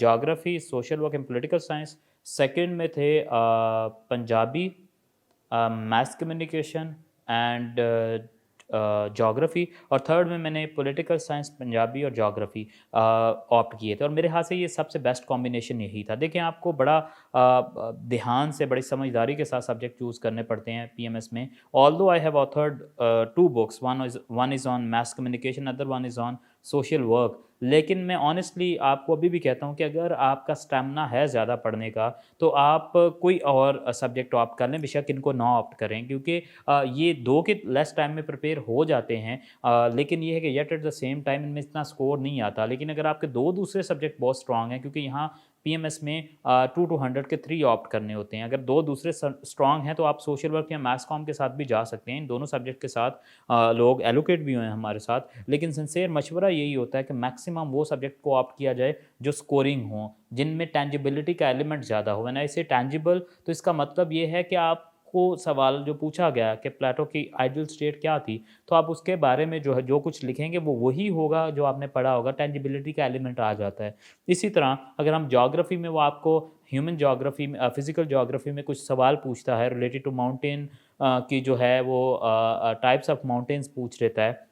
geography, social work and political science. Second में थे Punjabi, mass communication and geography, और third में मैंने पॉलिटिकल साइंस, पंजाबी और geography opt किए थे, और मेरे ख्याल से ये सबसे बेस्ट कॉम्बिनेशन यही था। देखिए आपको बड़ा ध्यान से, बड़ी समझदारी के साथ सब्जेक्ट चूज़ करने पड़ते हैं पीएमएस में। Although I have authored 2 books, one is on mass communication, other one is on social work, लेकिन मैं ऑनेस्टली आपको अभी भी कहता हूँ कि अगर आपका स्टैमिना है ज़्यादा पढ़ने का, तो आप कोई और सब्जेक्ट ऑप्ट कर लें, बेशक इनको ना ऑप्ट करें, क्योंकि ये 2 के लेस टाइम में प्रिपेयर हो जाते हैं, लेकिन ये है कि yet at the same time इनमें इतना स्कोर नहीं आता। लेकिन अगर आपके 2 दूसरे सब्जेक्ट बहुत स्ट्रॉन्ग हैं, क्योंकि यहाँ पीएमएस में 2 टू 100 के 3 ऑप्ट करने होते हैं, अगर 2 दूसरे स्ट्रॉन्ग हैं तो आप सोशल वर्क या मैथ्स कॉम के साथ भी जा सकते हैं। इन दोनों सब्जेक्ट के साथ लोग एलोकेट भी हुए हैं हमारे साथ, लेकिन सिंसियर मशवरा यही होता है कि मैक्सिमम वो सब्जेक्ट को ऑप्ट किया जाए जो स्कोरिंग हो, जिनमें टेंजिबिलिटी का एलिमेंट ज़्यादा हो। व्हेन आई से टेंजिबल, तो इसका मतलब ये है कि आपको सवाल जो पूछा गया कि प्लेटो की आइडियल स्टेट क्या थी, तो आप उसके बारे में जो है जो कुछ लिखेंगे वो वही होगा जो आपने पढ़ा होगा, टेंजिबिलिटी का एलिमेंट आ जाता है। इसी तरह अगर हम ज्योग्राफी में, वो आपको ह्यूमन ज्योग्राफी में, फिजिकल ज्योग्राफी में कुछ सवाल पूछता है रिलेटेड टू माउंटेन की जो है वो टाइप्स ऑफ माउंटेन्स पूछ लेता है,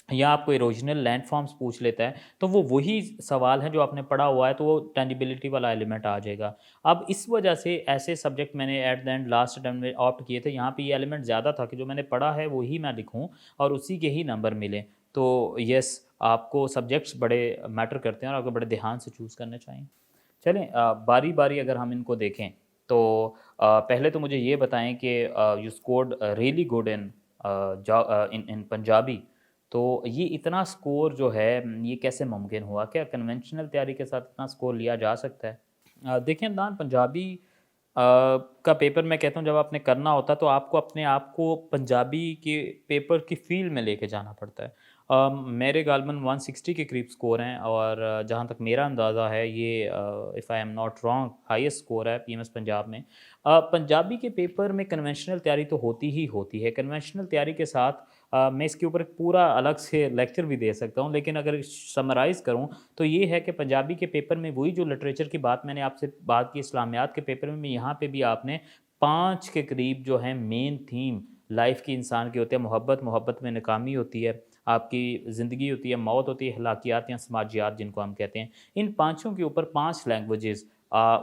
या आपको इरोजनल लैंडफॉर्म्स पूछ लेता है, तो वो वही सवाल है जो आपने पढ़ा हुआ है, तो वो टेंजिबिलिटी वाला एलिमेंट आ जाएगा। अब इस वजह से ऐसे सब्जेक्ट मैंने at the end last attempt में ऑप्ट किए थे, यहाँ पे ये एलिमेंट ज़्यादा था कि जो मैंने पढ़ा है वही मैं लिखूँ और उसी के ही नंबर मिलें। तो यस, आपको सब्जेक्ट्स बड़े मैटर करते हैं और आपको बड़े ध्यान से चूज़ करने चाहिए। चलें, बारी बारी अगर हम इनको देखें, तो पहले तो मुझे ये बताएं कि you scored really good in in Punjabi, तो ये इतना स्कोर जो है ये कैसे मुमकिन हुआ? क्या कन्वेंशनल तैयारी के साथ इतना स्कोर लिया जा सकता है? देखिए अदनान, पंजाबी का पेपर मैं कहता हूँ जब आपने करना होता है तो आपको अपने आप को पंजाबी के पेपर की फ़ील्ड में लेके जाना पड़ता है। मेरे गालबन 160 के करीब स्कोर हैं और जहाँ तक मेरा अंदाज़ा है ये if I am not wrong highest score है पीएमएस पंजाब में। पंजाबी के पेपर में कन्वेंशनल तैयारी तो होती ही होती है। कन्वेंशनल तैयारी के साथ मैं इसके ऊपर एक पूरा अलग से लेक्चर भी दे सकता हूँ, लेकिन अगर समराइज़ करूँ तो ये है कि पंजाबी के पेपर में वही जो लिटरेचर की बात मैंने आपसे बात की इस्लामियात के पेपर में, यहाँ पे भी आपने 5 के करीब जो है मेन थीम लाइफ की इंसान की होती है। मोहब्बत, मोहब्बत में नाकामी होती है, आपकी ज़िंदगी होती है, मौत होती है, हलाकियात या समाजियात जिनको हम कहते हैं। इन पाँचों के ऊपर 5 लैंग्वेजेज़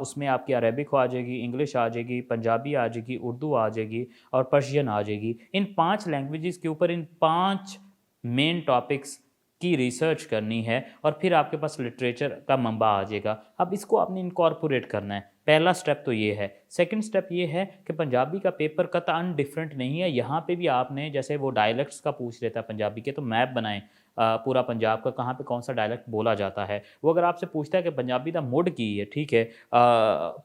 उसमें आपकी अरेबिक आ जाएगी, इंग्लिश आ जाएगी, पंजाबी आ जाएगी, उर्दू आ जाएगी और पर्शियन आ जाएगी। इन 5 लैंग्वेजेज़ के ऊपर इन 5 मेन टॉपिक्स की रिसर्च करनी है और फिर आपके पास लिटरेचर का मंबा आ जाएगा। अब इसको आपने इनकॉर्पोरेट करना है। पहला स्टेप तो ये है। सेकंड स्टेप ये है कि पंजाबी का पेपर कतई डिफरेंट नहीं है। यहाँ पे भी आपने जैसे वो डायलेक्ट्स का पूछ लेता है पंजाबी के, तो मैप बनाएं पूरा पंजाब का कहाँ पे कौन सा डायलेक्ट बोला जाता है। वो अगर आपसे पूछता है कि पंजाबी दा मुड की है, ठीक है,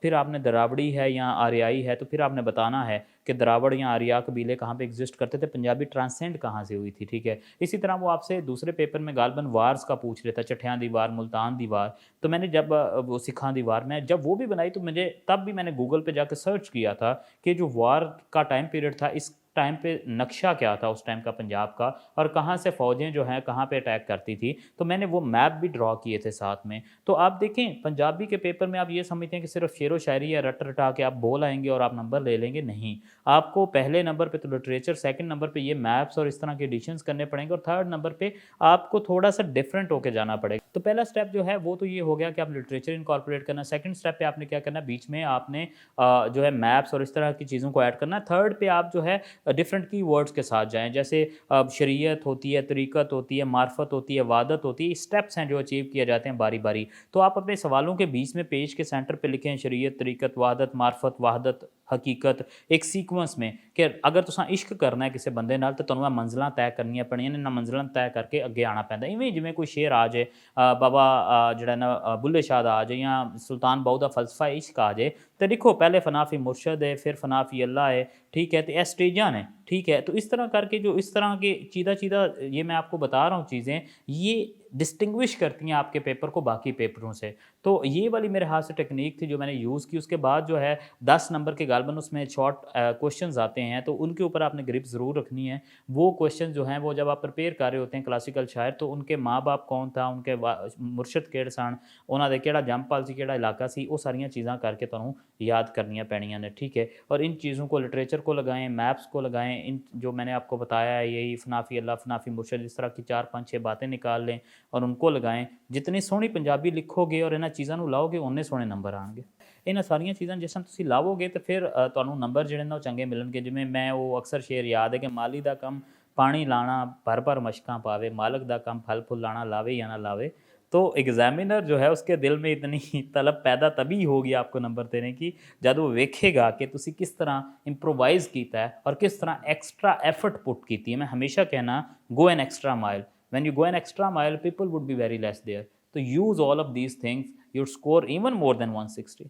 फिर आपने दरावड़ी है या आर्याई है, तो फिर आपने बताना है कि दरावड़ या आर्या कबीले कहाँ पे एग्जिस्ट करते थे, पंजाबी ट्रांसेंड कहाँ से हुई थी, ठीक है। इसी तरह वो आपसे दूसरे पेपर में गालबन वार्स का पूछ लेता है, चठियाँ दीवार, मुल्तान दीवार। तो मैंने जब वो सिखा दीवार में जब वो भी बनाई तो मुझे तब भी मैंने गूगल पे जाकर सर्च किया था कि जो वार का टाइम पीरियड था, इस टाइम पे नक्शा क्या था उस टाइम का पंजाब का और कहाँ से फ़ौजें जो हैं कहाँ पे अटैक करती थी। तो मैंने वो मैप भी ड्रॉ किए थे साथ में। तो आप देखें पंजाबी के पेपर में आप ये समझते हैं कि सिर्फ शेर व शायरी या रट रटा के आप बोल आएंगे और आप नंबर ले लेंगे, नहीं। आपको पहले नंबर पे तो लिटरेचर, सेकंड नंबर पे ये मैप्स और इस तरह के एडिशंस करने पड़ेंगे और थर्ड नंबर पे आपको थोड़ा सा डिफरेंट होकर जाना पड़ेगा। तो पहला स्टेप जो है वो तो ये हो गया कि आप लिटरेचर इनकॉर्पोरेट करना। सेकंड स्टेप पे आपने क्या करना है, बीच में आपने जो है मैप्स और इस तरह की चीज़ों को ऐड करना है। थर्ड पे आप जो है डिफरेंट की वर्ड्स के साथ जाएँ, जैसे शरीयत होती है, तरीक़त होती है, मार्फत होती है, वादत होती है, स्टेप्स हैं जो अचीव किए जाते हैं बारी बारी। तो आप अपने सवालों के बीच में पेज के सेंटर पे लिखें शरीयत, तरीक़त, वादत, मार्फत, वहदत, हकीकत, एक सीक्वेंस में कि अगर तुसां इश्क करना है किसी बंदे नाल तो तुहानूं मंजिलां तय करनियां पैणियां ने, मंजिलां तय करके अगे आना पैंदा। इवें जिवें कोई शेर आ जाए, बाबा जिहड़ा ना बुल्ले शाह दा आ जाए या सुल्तान बहू दा फलसफा इश्क आ जाए, तो लिखो पहले फनाफी मुर्शद है, फिर फनाफी अल्लाह है, ठीक है, तो यह स्टेजां ने, ठीक है। तो इस तरह करके जो इस तरह के चीदा चीदा ये मैं आपको बता रहा हूँ चीज़ें, ये डिस्टिंग्विश करती हैं आपके पेपर को बाकी पेपरों से। तो ये वाली मेरे हाथ से टेक्निक थी जो मैंने यूज़ की। उसके बाद जो है 10 नंबर के गालबन उसमें शॉर्ट क्वेश्चंस आते हैं, तो उनके ऊपर आपने ग्रिप ज़रूर रखनी है। वो क्वेश्चन जो हैं वो जब आप प्रिपेयर कर रहे होते हैं क्लासिकल शायर, तो उनके माँ बाप कौन था, उनके मुर्शद किहड़े सन, उन्होंने दे किहड़ा जंपल सी, किहड़ा इलाका सी, वो सारियां चीज़ां करके तुहानूं याद करनियां पैणियां ने, ठीक है। और इन चीज़ों को लिटरेचर को लगाएं, मैप्स को लगाएं, इन जो मैंने आपको बताया है यही फनाफी अल्लाह, फनाफी मुर्शद, इस तरह की 4-5-6 बातें निकाल लें और उनको लगाएं। जितनी सोहनी पंजाबी लिखोगे और इन्हां चीज़ां नूं लाओगे उन्ने सोहने नंबर आउणगे। इन्हां सारियां चीज़ां जिस तरह तुसीं लावोगे तो फिर तुहानूं नंबर जिहड़े ने चंगे मिलणगे। जिवें मैं वो अक्सर शेर याद है कि माली दा कम पानी लाना भर भर मशकां पावे, मालक दा कम फल फुल लाना लावे या ना लावे। तो एग्जामिनर जो है उसके दिल में इतनी तलब पैदा तभी होगी आपको नंबर देने की जब वो वेखेगा कि तुसी किस तरह इंप्रोवाइज़ कीता है और किस तरह एक्स्ट्रा एफर्ट पुट कीती है। मैं हमेशा कहना go an extra mile, when you go an extra mile people would be very less there, तो use all of these things, you score even more than 160।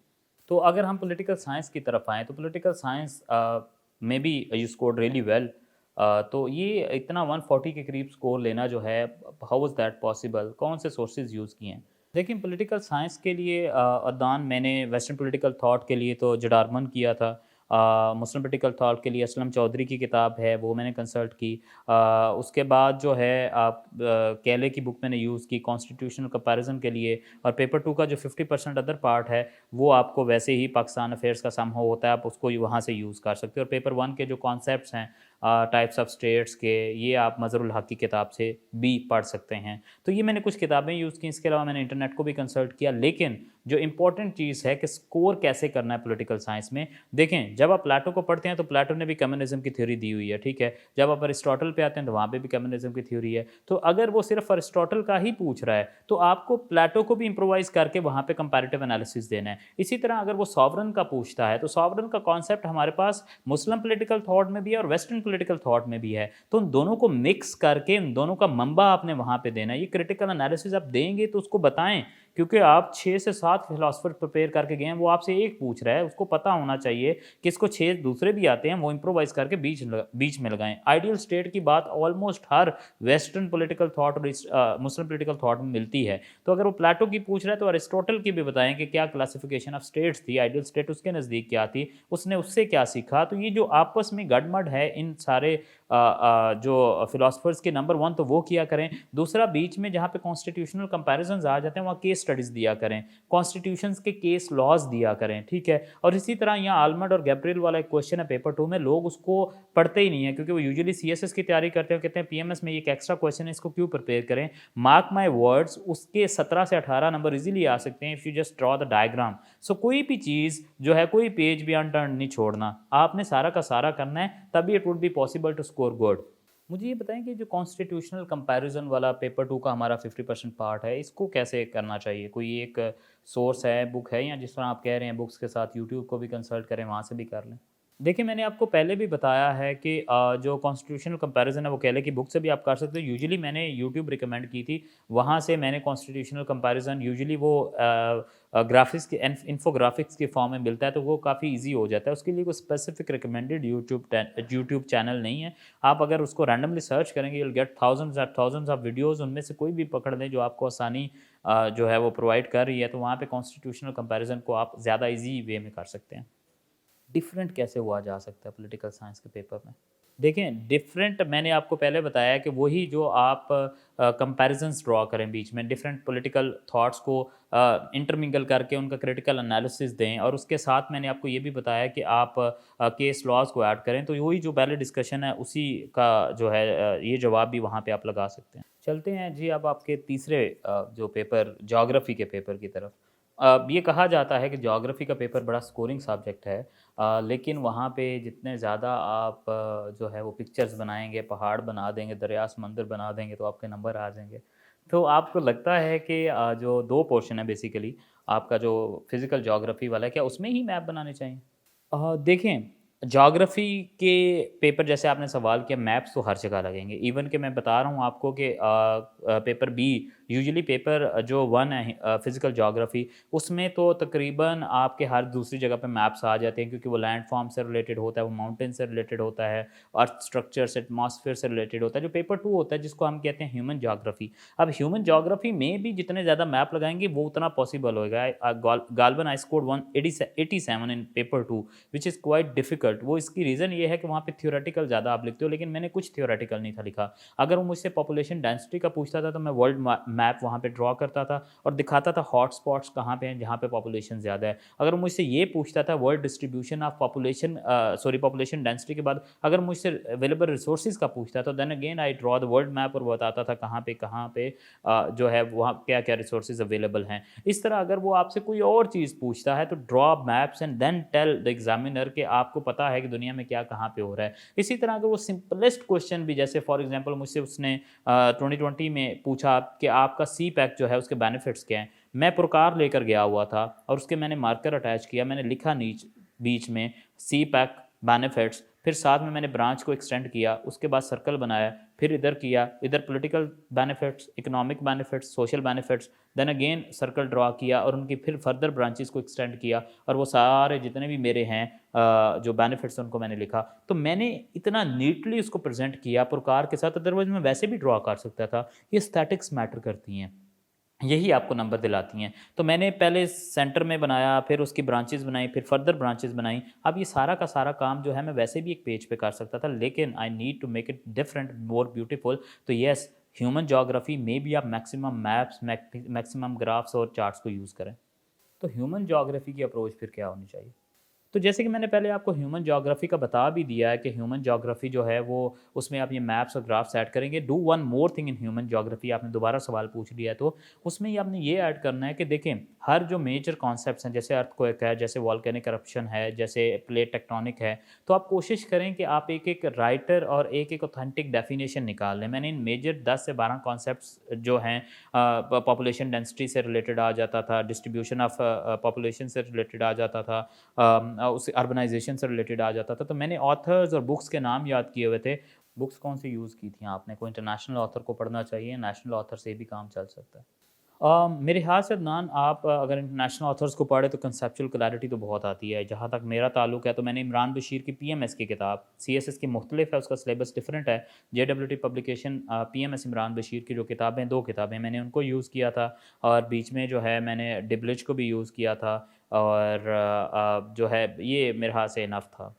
तो अगर हम पॉलिटिकल साइंस की तरफ आएँ तो पॉलिटिकल साइंस में भी यू स्कोर्ड रियली वेल। तो ये इतना 140 के करीब स्कोर लेना जो है, हाउ वाज दैट पॉसिबल, कौन से सोर्सेज यूज़ किए हैं। लेकिन पॉलिटिकल साइंस के लिए अदान मैंने वेस्टर्न पॉलिटिकल थॉट के लिए तो जडारमन किया था। मुस्लिम पॉलिटिकल थॉट के लिए असलम चौधरी की किताब है वो मैंने कंसल्ट की। उसके बाद जो है आप कैले की बुक मैंने यूज़ की कॉन्स्टिट्यूशनल कंपैरिजन के लिए। और पेपर 2 का जो 50% अदर पार्ट है वो आपको वैसे ही पाकिस्तान अफेयर्स का समहाउ होता है, आप उसको वहाँ से यूज़ कर सकते हो। और पेपर 1 के जो कॉन्सेप्ट्स हैं टाइप्स ऑफ स्टेट्स के, ये आप मज़हरुल हक की किताब से भी पढ़ सकते हैं। तो ये मैंने कुछ किताबें यूज़ की, इसके अलावा मैंने इंटरनेट को भी कंसल्ट किया। लेकिन जो इंपॉर्टेंट चीज़ है कि स्कोर कैसे करना है पॉलिटिकल साइंस में, देखें जब आप प्लेटो को पढ़ते हैं तो प्लेटो ने भी कम्युनिज्म की थ्योरी दी हुई है, ठीक है। जब आप अरिस्टोटल पे आते हैं तो वहाँ पे भी कम्युनिज्म की थ्योरी है। तो अगर वो सिर्फ अरिस्टोटल का ही पूछ रहा है तो आपको प्लेटो को भी इम्प्रोवाइज़ करके वहाँ पे कंपैरेटिव एनालिसिस देना है। इसी तरह अगर वो सॉवरन का पूछता है तो सॉवरन का कॉन्सेप्ट हमारे पास मुस्लिम पॉलिटिकल थॉट में भी है और वेस्टर्न पॉलिटिकल थॉट में भी है। तो उन दोनों को मिक्स करके उन दोनों का मंबा आपने वहाँ पे देना है। ये क्रिटिकल एनालिसिस आप देंगे तो उसको बताएं क्योंकि आप 6 से 7 फिलॉसफर प्रिपेयर करके गए हैं, वो आपसे एक पूछ रहा है, उसको पता होना चाहिए कि इसको 6 दूसरे भी आते हैं, वो इम्प्रोवाइज़ करके बीच में लगाएँ। आइडियल स्टेट की बात ऑलमोस्ट हर वेस्टर्न पॉलिटिकल थॉट और मुस्लिम पॉलिटिकल थॉट में मिलती है। तो अगर वो प्लेटो की पूछ रहा है तो अरिस्टोटल की भी बताएँ कि क्या क्लासिफिकेशन ऑफ स्टेट्स थी, आइडियल स्टेट उसके नज़दीक क्या थी, उसने उससे क्या सीखा। तो ये जो आपस में गड़मड़ है इन सारे जो फिलोसफर्स के, नंबर 1 तो वो किया करें। दूसरा, बीच में जहाँ पे कॉन्स्टिट्यूशनल कंपैरिजन्स आ जाते हैं वहाँ केस स्टडीज़ दिया करें, कॉन्स्टिट्यूशंस के केस लॉज दिया करें, ठीक है। और इसी तरह यहाँ आलमंड और गैब्रियल वाला एक क्वेश्चन है पेपर 2 में, लोग उसको पढ़ते ही नहीं है क्योंकि वो यूजुअली सीएसएस की तैयारी करते हैं, कहते हैं पीएमएस में ये एक एक्स्ट्रा क्वेश्चन है, इसको क्यों प्रिपेयर करें। मार्क माई वर्ड्स, उसके 17 से 18 नंबर इजीली आ सकते हैं if you just draw the diagram. So कोई भी चीज़ जो है, कोई पेज भी अनटर्न नहीं छोड़ना, आपने सारा का सारा करना है, तभी it would be possible to score good. मुझे ये बताएं कि जो कॉन्स्टिट्यूशनल कंपैरिजन वाला पेपर 2 का हमारा 50% पार्ट है, इसको कैसे करना चाहिए? कोई एक सोर्स है, बुक है, या जिस तरह आप कह रहे हैं बुक्स के साथ यूट्यूब को भी कंसल्ट करें, वहाँ से भी कर लें? देखिए, मैंने आपको पहले भी बताया है कि जो कॉन्स्टिट्यूशनल कंपैरिजन है वो केले की बुक से भी आप कर सकते हो। यूजुअली मैंने यूट्यूब रिकमेंड की थी, वहाँ से मैंने कॉन्स्टिट्यूशनल कंपैरिजन, यूजुअली वो ग्राफिक्स के इन्फोग्राफिक्स के फॉर्म में मिलता है, तो वो काफ़ी ईजी हो जाता है। उसके लिए कोई स्पेसिफिक रिकमेंडेड यूट्यूब चैनल नहीं है। आप अगर उसको रैंडमली सर्च करेंगे, you'll get thousands of videos, उनमें से कोई भी पकड़ लें जो आपको आसानी जो है वो प्रोवाइड कर रही है, तो वहाँ पे कॉन्स्टिट्यूशनल कंपैरिजन को आप ज़्यादा ईजी वे में कर सकते हैं। डिफरेंट कैसे हुआ जा सकता है पॉलिटिकल साइंस के पेपर में? देखें, डिफरेंट मैंने आपको पहले बताया कि वही जो आप कंपैरिजन्स ड्रॉ करें बीच में, डिफरेंट पॉलिटिकल थॉट्स को इंटरमिंगल करके उनका क्रिटिकल एनालिसिस दें, और उसके साथ मैंने आपको ये भी बताया कि आप केस लॉज को ऐड करें, तो वही जो पहले डिस्कशन है उसी का जो है ये जवाब भी वहाँ पे आप लगा सकते हैं। चलते हैं जी अब आपके तीसरे जो पेपर, ज्योग्राफी के पेपर की तरफ। ये कहा जाता है कि ज्योग्राफी का पेपर बड़ा स्कोरिंग सब्जेक्ट है, लेकिन वहाँ पे जितने ज़्यादा आप जो है वो पिक्चर्स बनाएँगे, पहाड़ बना देंगे, दरिया समंदर बना देंगे, तो आपके नंबर आ जाएँगे। तो आपको लगता है कि जो 2 पोर्शन है बेसिकली, आपका जो फिज़िकल ज्योग्राफी वाला है, क्या उसमें ही मैप बनाने चाहिए? देखें, ज्योग्राफ़ी के पेपर, जैसे आपने सवाल किया, मैप्स तो हर जगह लगेंगे। इवन कि मैं बता रहा हूँ आपको कि पेपर बी, यूजुअली पेपर जो 1 है फिज़िकल ज्योग्राफ़ी, उसमें तो तकरीबन आपके हर दूसरी जगह पे मैप्स आ जाते हैं, क्योंकि वो लैंडफ़ॉर्म से रिलेटेड होता है, वो माउंटेन से रिलेटेड होता है, अर्थ स्ट्रक्चर से, एटमॉस्फेयर से रिलेटेड होता है। जो पेपर 2 होता है, जिसको हम कहते हैं ह्यूमन ज्योग्राफ़ी, अब ह्यूमन ज्योग्राफ़ी में भी जितने ज़्यादा मैप लगाएँगे वो उतना पॉसिबल होगा। गाल्बन I scored 187 in paper 2, which is quite difficult. वो इसकी रीज़न ये है कि वहाँ पे थ्योरेटिकल ज़्यादा आप लिखते हो, लेकिन मैंने कुछ थ्योरेटिकल नहीं था लिखा। अगर वो मुझसे पॉपुलेशन डेंसिटी का पूछता था, तो मैं वर्ल्ड मैप वहाँ पे ड्रॉ करता था और दिखाता था हॉट स्पॉट्स कहाँ पे हैं, जहाँ पे पॉपुलेशन ज़्यादा है। अगर वो मुझसे ये पूछता था world distribution of population density के बाद, अगर मुझसे अवेलेबल रिसोर्सेज़ का पूछता, तो then again I draw the world map और बताता था कहाँ पे जो है वहाँ क्या-क्या रिसोर्सेज़ अवेलेबल हैं। इस तरह अगर वो आपसे कोई और चीज़ पूछता है, तो draw maps and then tell the examiner कि आपको पता है कि दुनिया में क्या कहाँ पे हो रहा है। इसी तरह अगर वो सिंपलेस्ट क्वेश्चन भी, जैसे फॉर एग्जांपल मुझसे उसने 2020 में पूछा कि आपका सी पैक जो है उसके बेनिफिट्स क्या हैं। मैं पुरकार लेकर गया हुआ था और उसके मैंने मार्कर अटैच किया, मैंने लिखा बीच में सी पैक बेनिफिट्स, फिर साथ में मैंने ब्रांच को एक्सटेंड किया, उसके बाद सर्कल बनाया, फिर इधर किया, इधर political benefits, economic benefits, social benefits, then again circle draw किया और उनकी फिर फर्दर ब्रांचेस को एक्सटेंड किया, और वो सारे जितने भी मेरे हैं जो बेनिफिट्स उनको मैंने लिखा। तो मैंने इतना नीटली उसको प्रेजेंट किया प्रकार के साथ, अदरवाइज मैं वैसे भी ड्रॉ कर सकता था। ये स्टैटिक्स मैटर करती हैं, यही आपको नंबर दिलाती हैं। तो मैंने पहले सेंटर में बनाया, फिर उसकी ब्रांचेज़ बनाई, फिर फर्दर ब्रांचेज़ बनाई। अब ये सारा का सारा काम जो है मैं वैसे भी एक पेज पे कर सकता था, लेकिन I need to make it different, more beautiful. तो येस, ह्यूमन ज्योग्राफी में भी आप मैक्सिमम मैप्स, मैक्सिमम ग्राफ्स और चार्ट्स को यूज़ करें। तो ह्यूमन ज्योग्राफी की अप्रोच फिर क्या होनी चाहिए? तो जैसे कि मैंने पहले आपको ह्यूमन ज्योग्राफी का बता भी दिया है कि ह्यूमन ज्योग्राफी जो है वो, उसमें आप ये मैप्स और ग्राफ्स ऐड करेंगे। Do one more thing in human geography, आपने दोबारा सवाल पूछ लिया है, तो उसमें ही आपने ये ऐड करना है कि देखें, हर जो मेजर कॉन्सेप्ट्स हैं, जैसे अर्थक्वेक है, जैसे वॉल्केनिक करप्शन है, जैसे प्लेट टेक्टोनिक है, तो आप कोशिश करें कि आप एक एक राइटर और एक एक ऑथेंटिक डेफिनेशन निकाल लें। मैंने इन मेजर 10 से 12 कॉन्सेप्ट्स जो हैं, पॉपुलेशन डेंसिटी से रिलेटेड आ जाता था, डिस्ट्रीब्यूशन ऑफ पॉपुलेशन से रिलेटेड आ जाता था, उस अर्बनाइजेशन से रिलेटेड आ जाता था। तो मैंने ऑथर्स और बुक्स के नाम याद किए हुए थे। बुक्स कौन सी यूज़ की थी आपने? कोई इंटरनेशनल ऑथर को पढ़ना चाहिए, नेशनल ऑथर से भी काम चल सकता है। मेरे ख्याल से अदनान आप अगर इंटरनेशनल ऑथर्स को पढ़े तो कंसेप्चुअल क्लैरिटी तो बहुत आती है। जहाँ तक मेरा ताल्लुक है तो मैंने इमरान बशीर की पीएमएस की किताब, सीएसएस की मुख्तलिफ है, उसका सिलेबस डिफरेंट है। जेडब्ल्यूटी पब्लिकेशन पीएमएस इमरान बशीर की जो किताबें, 2 किताबें मैंने उनको यूज़ किया था और बीच में जो है मैंने डिबलिच को भी यूज़ किया था और जो है ये मेरे ख्याल से इनफ था।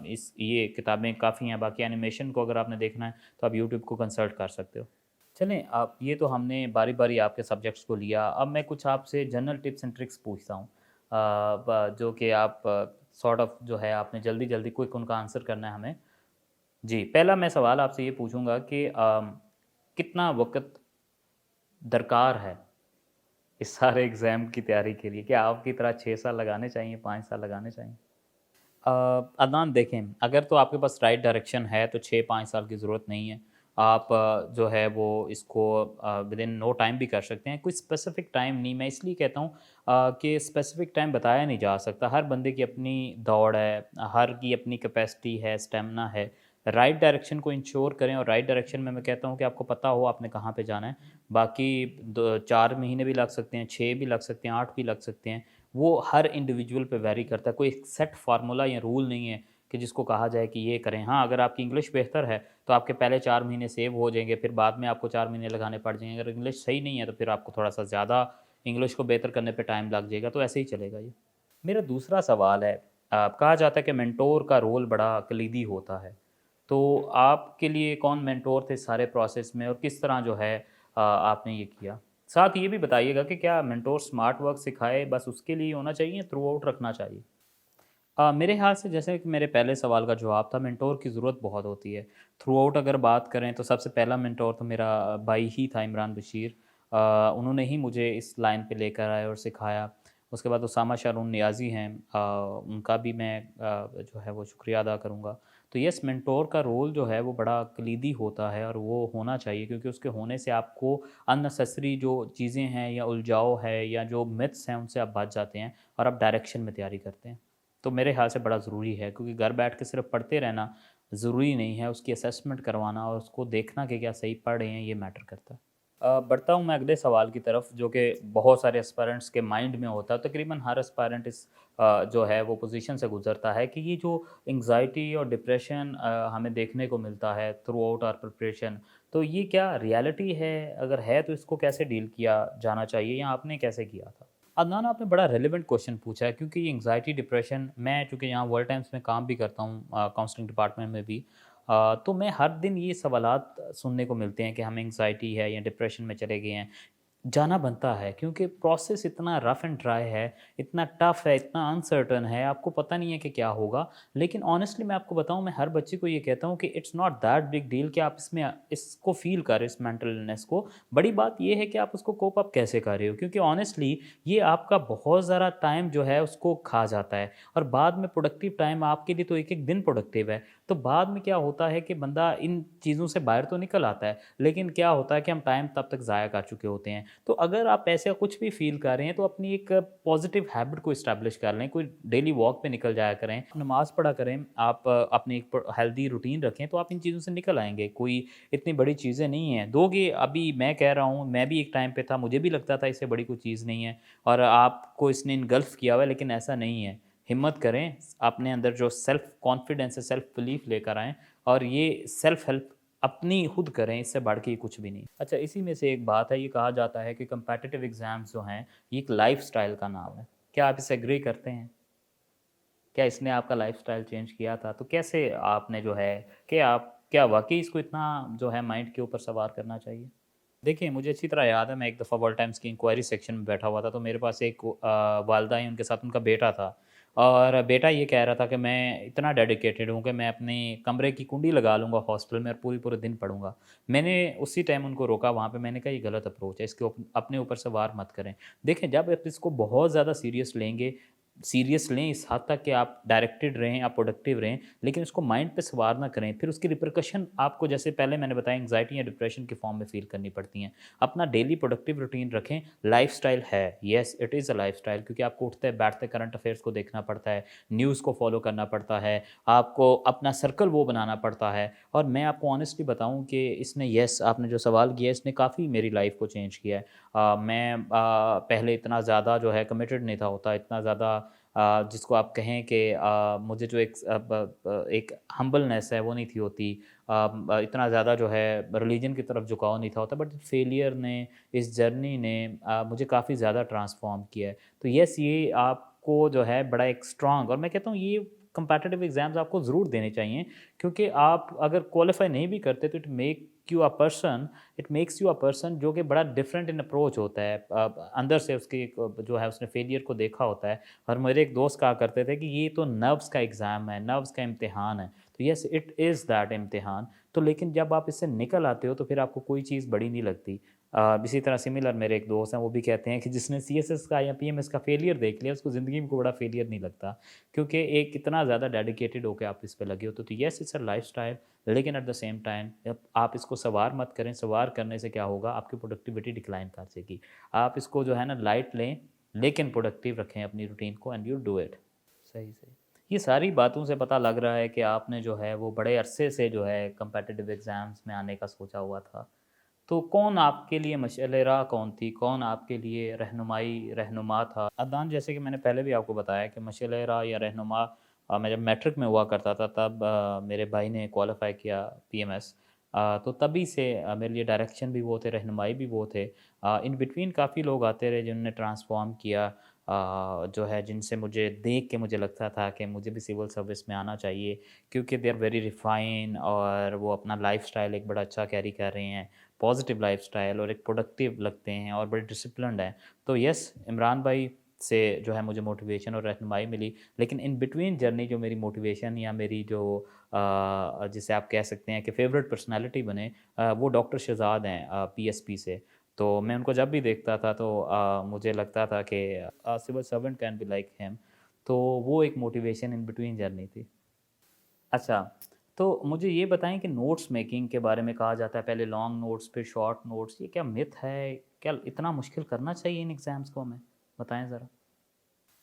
इस ये किताबें काफ़ी हैं, बाकी एनिमेशन को अगर आपने देखना है तो आप यूट्यूब को कंसल्ट कर सकते हो। चलें, आप ये तो हमने बारी-बारी आपके सब्जेक्ट्स को लिया, अब मैं कुछ आपसे जनरल टिप्स एंड ट्रिक्स पूछता हूँ ब जो कि आप सॉर्ट ऑफ जो है आपने जल्दी-जल्दी क्विक उनका आंसर करना है हमें। जी, पहला मैं सवाल आपसे ये पूछूँगा कि कितना वक़्त दरकार है इस सारे एग्ज़ाम की तैयारी के लिए? क्या आपकी तरह 6 साल लगाने चाहिए, 5 साल लगाने चाहिए? अ, अदनान देखें, अगर तो आपके पास राइट डायरेक्शन है तो 6-5 साल की ज़रूरत नहीं है। आप जो है वो इसको विदिन नो टाइम भी कर सकते हैं। कोई स्पेसिफ़िक टाइम नहीं, मैं इसलिए कहता हूँ कि स्पेसिफ़िक टाइम बताया नहीं जा सकता। हर बंदे की अपनी दौड़ है, हर की अपनी कैपेसिटी है, स्टैमिना है। राइट डायरेक्शन को इंश्योर करें और राइट डायरेक्शन में मैं कहता हूँ कि आपको पता हो आपने कहाँ पे जाना है। बाकी 4 महीने भी लग सकते हैं, 6 भी लग सकते हैं, 8 भी लग सकते हैं। वो हर इंडिविजुअल पे वैरी करता है। कोई एक सेट फार्मूला या रूल नहीं है कि जिसको कहा जाए कि ये करें। हाँ, अगर आपकी इंग्लिश बेहतर है तो आपके पहले 4 महीने सेव हो जाएँगे, फिर बाद में आपको 4 महीने लगाने पड़ जाएँगे। अगर इंग्लिश सही नहीं है तो फिर आपको थोड़ा-सा ज़्यादा इंग्लिश को बेहतर करने पे टाइम लग जाएगा, तो ऐसे ही चलेगा ये। मेरा दूसरा सवाल है, कहा जाता है कि मेंटोर का रोल बड़ा कलीदी होता है। तो आपके लिए कौन मेंटोर थे इस सारे प्रोसेस में और किस तरह जो है आपने ये किया? साथ ये भी बताइएगा कि क्या मेंटोर स्मार्ट वर्क सिखाए बस उसके लिए होना चाहिए, थ्रू आउट रखना चाहिए? मेरे ख्याल से जैसे कि मेरे पहले सवाल का जवाब था, मेंटोर की ज़रूरत बहुत होती है। थ्रू आउट अगर बात करें तो सबसे पहला मेंटोर तो मेरा भाई ही था, इमरान बशीर। उन्होंने ही मुझे इस लाइन पे लेकर आए और सिखाया। उसके बाद उसामा शारून नियाज़ी हैं, उनका भी मैं जो है वो शुक्रिया अदा करूँगा। तो येस, मेंटोर का रोल जो है वो बड़ा कलीदी होता है और वो होना चाहिए, क्योंकि उसके होने से आपको अननेसेसरी जो चीज़ें हैं या उलझाव है या जो मिथ्स हैं उनसे आप बच जाते हैं और आप डायरेक्शन में तैयारी करते हैं। तो मेरे ख़्याल से बड़ा ज़रूरी है, क्योंकि घर बैठ के सिर्फ पढ़ते रहना ज़रूरी नहीं है, उसकी असेसमेंट करवाना और उसको देखना कि क्या सही पढ़ रहे हैं, ये मैटर करता है। बढ़ता हूँ मैं अगले सवाल की तरफ, जो कि बहुत सारे एस्पायरेंट्स के माइंड में होता है। तकरीबन हर एस्पायरेंट इस जो है वो पोजीशन से गुजरता है कि ये जो एंग्जाइटी और डिप्रेशन हमें देखने को मिलता है थ्रू आउट आवर प्रिपरेशन, तो ये क्या रियलिटी है? अगर है तो इसको कैसे डील किया जाना चाहिए या आपने कैसे किया था? अदनान, आपने बड़ा रेलेवेंट क्वेश्चन पूछा है, क्योंकि ये एंग्जाइटी डिप्रेशन, मैं चूँकि यहाँ वर्ल्ड टाइम्स में काम भी करता हूँ काउंसलिंग डिपार्टमेंट में भी, तो मैं हर दिन ये सवालात सुनने को मिलते हैं कि हमें एंग्जाइटी है या डिप्रेशन में चले गए हैं। जाना बनता है, क्योंकि प्रोसेस इतना रफ़ एंड ड्राई है, इतना टफ़ है, इतना अनसर्टेन है, आपको पता नहीं है कि क्या होगा। लेकिन ऑनेस्टली मैं आपको बताऊँ, मैं हर बच्चे को ये कहता हूँ कि it's not that big deal कि आप इसमें इसको फ़ील करें, इस मेंटल इलनेस को। बड़ी बात ये है कि आप उसको कोप अप कैसे कर रहे हो, क्योंकि ऑनेस्टली ये आपका बहुत ज़्यादा टाइम जो है उसको खा जाता है और बाद में प्रोडक्टिव टाइम आपके लिए तो एक-एक दिन प्रोडक्टिव है। तो बाद में क्या होता है कि बंदा इन चीज़ों से बाहर तो निकल आता है, लेकिन क्या होता है कि हम टाइम तब तक ज़ाया कर चुके होते हैं। तो अगर आप ऐसा कुछ भी फ़ील कर रहे हैं, तो अपनी एक पॉज़िटिव हैबिट को एस्टेब्लिश कर लें, कोई डेली वॉक पे निकल जाया करें, नमाज़ पढ़ा करें, आप अपनी एक प हेल्दी रूटीन रखें, तो आप इन चीज़ों से निकल आएँगे। कोई इतनी बड़ी चीज़ें नहीं हैं। दोगे, अभी मैं कह रहा हूँ, मैं भी एक टाइम पे था, मुझे भी लगता था इससे बड़ी कोई चीज़ नहीं है और आपको इसने इनगल्फ़ किया हुआ है, लेकिन ऐसा नहीं है। हिम्मत करें, अपने अंदर जो सेल्फ कॉन्फिडेंस है, सेल्फ बिलीफ लेकर आएँ और ये सेल्फ हेल्प अपनी खुद करें, इससे बढ़ के कुछ भी नहीं। अच्छा, इसी में से एक बात है, ये कहा जाता है कि कम्पेटिटिव एग्ज़ाम्स जो हैं, ये एक लाइफ़स्टाइल का नाम है। क्या आप इससे एग्री करते हैं? क्या इसने आपका लाइफ़स्टाइल चेंज किया था? तो कैसे आपने जो है कि आप क्या वाक़ई इसको इतना जो है माइंड के ऊपर सवार करना चाहिए? देखिए, मुझे अच्छी तरह याद है, मैं एक दफ़ा वर्ल्ड टाइम्स की इंक्वायरी सेक्शन में बैठा हुआ था, तो मेरे पास एक वालिदा हैं, उनके साथ उनका बेटा था और बेटा ये कह रहा था कि मैं इतना डेडिकेटेड हूँ कि मैं अपने कमरे की कुंडी लगा लूँगा हॉस्टल में और पूरे दिन पढ़ूँगा। मैंने उसी टाइम उनको रोका वहाँ पे, मैंने कहा ये गलत अप्रोच है, इसके अपने ऊपर से वार मत करें। देखें, जब आप इसको बहुत ज़्यादा सीरियस लेंगे, सीरियस लें इस हद तक कि आप डायरेक्टेड रहें, आप प्रोडक्टिव रहें, लेकिन उसको माइंड पे सवार ना करें। फिर उसकी रिपरकशन आपको, जैसे पहले मैंने बताया, एंग्जायटी या डिप्रेशन के फॉर्म में फ़ील करनी पड़ती हैं। अपना डेली प्रोडक्टिव रूटीन रखें। लाइफ़स्टाइल है, yes it is a lifestyle, क्योंकि आपको उठते-बैठते करंट अफ़ेयर्स को देखना पड़ता है, न्यूज़ को फ़ॉलो करना पड़ता है, आपको अपना सर्कल वो बनाना पड़ता है और मैं आपको ऑनेस्टली बताऊँ कि इसने, येस आपने जो सवाल किया है, इसने काफ़ी मेरी लाइफ़ को चेंज किया है। मैं पहले इतना ज़्यादा जो है कमिटेड नहीं था होता, इतना ज़्यादा जिसको आप कहें कि मुझे जो एक हम्बलनेस है वो नहीं थी होती। इतना ज़्यादा जो है रिलीजन की तरफ झुकाव नहीं था होता, बट फेलियर ने, इस जर्नी ने मुझे काफ़ी ज़्यादा ट्रांसफॉर्म किया है। तो यस, ये आपको जो है बड़ा एक स्ट्रॉन्ग, और मैं कहता हूँ ये कंपेटिटिव एग्ज़ाम्स आपको ज़रूर देने चाहिए, क्योंकि आप अगर क्वालिफ़ाई नहीं भी करते तो it makes you a person जो कि बड़ा डिफरेंट इन अप्रोच होता है। अंदर से उसकी जो है उसने फेलियर को देखा होता है। और मेरे एक दोस्त कहा करते थे कि ये तो नर्व्स का एग्ज़ाम है, नर्व्स का इम्तिहान है। तो यस, इट इज़ दैट इम्तिहान। तो लेकिन जब आप इससे निकल आते हो तो फिर आपको कोई चीज़ बड़ी नहीं लगती। इसी तरह सिमिलर मेरे एक दोस्त हैं, वो भी कहते हैं कि जिसने सीएसएस का या पीएमएस का फेलियर देख लिया उसको ज़िंदगी में कोई बड़ा फेलियर नहीं लगता, क्योंकि एक इतना ज़्यादा डेडिकेटेड होकर आप इस पे लगे हो। तो यस, इट्स अ लाइफस्टाइल, लेकिन एट द सेम टाइम आप इसको सवार मत करें। सवार करने से क्या होगा, आपकी प्रोडक्टिविटी डिक्लाइन कर जाएगी। आप इसको जो है ना लाइट लें, लेकिन प्रोडक्टिव रखें अपनी रूटीन को, एंड यू डू इट। सही सही। ये सारी बातों से पता लग रहा है कि आपने जो है वो बड़े अरसे से जो है कंपेटिटिव एग्ज़ाम्स में आने का सोचा हुआ था। तो कौन आपके लिए मशअल राह कौन थी? कौन आपके लिए रहनुमा था? अदनान, जैसे कि मैंने पहले भी आपको बताया कि मशअल राह या रहनुमा मैं जब मैट्रिक में हुआ करता था तब मेरे भाई ने क्वालिफ़ाई किया पीएमएस। तो तभी से मेरे लिए डायरेक्शन भी वो थे, रहनुमाई भी वो थे। इन बिटवीन काफ़ी लोग आते रहे जिन्होंने ट्रांसफ़ॉर्म किया, जो है जिनसे मुझे देख के मुझे लगता था कि मुझे भी सिविल सर्विस में आना चाहिए, क्योंकि दे आर वेरी रिफ़ाइन और वो अपना लाइफ़स्टाइल एक बड़ा अच्छा कैरी कर रहे हैं। पॉजिटिव लाइफ़स्टाइल और एक प्रोडक्टिव लगते हैं और बड़े डिसिप्लिन्ड हैं। तो यस, इमरान भाई से जो है मुझे मोटिवेशन और रहनुमाई मिली। लेकिन इन बिटवीन जर्नी जो मेरी मोटिवेशन या मेरी जो जिसे आप कह सकते हैं कि फ़ेवरेट पर्सनैलिटी बने, वो डॉक्टर शहज़ाद हैं पीएसपी से। तो मैं उनको जब भी देखता था तो मुझे लगता था कि civil servant can be like him. तो वो एक मोटिवेशन इन बिटवीन जर्नी थी। अच्छा, तो मुझे ये बताएँ कि नोट्स मेकिंग के बारे में कहा जाता है पहले लॉन्ग नोट्स फिर शॉर्ट नोट्स, ये क्या मिथ है? क्या इतना मुश्किल करना चाहिए इन एग्ज़ाम्स को हमें? बताएँ ज़रा।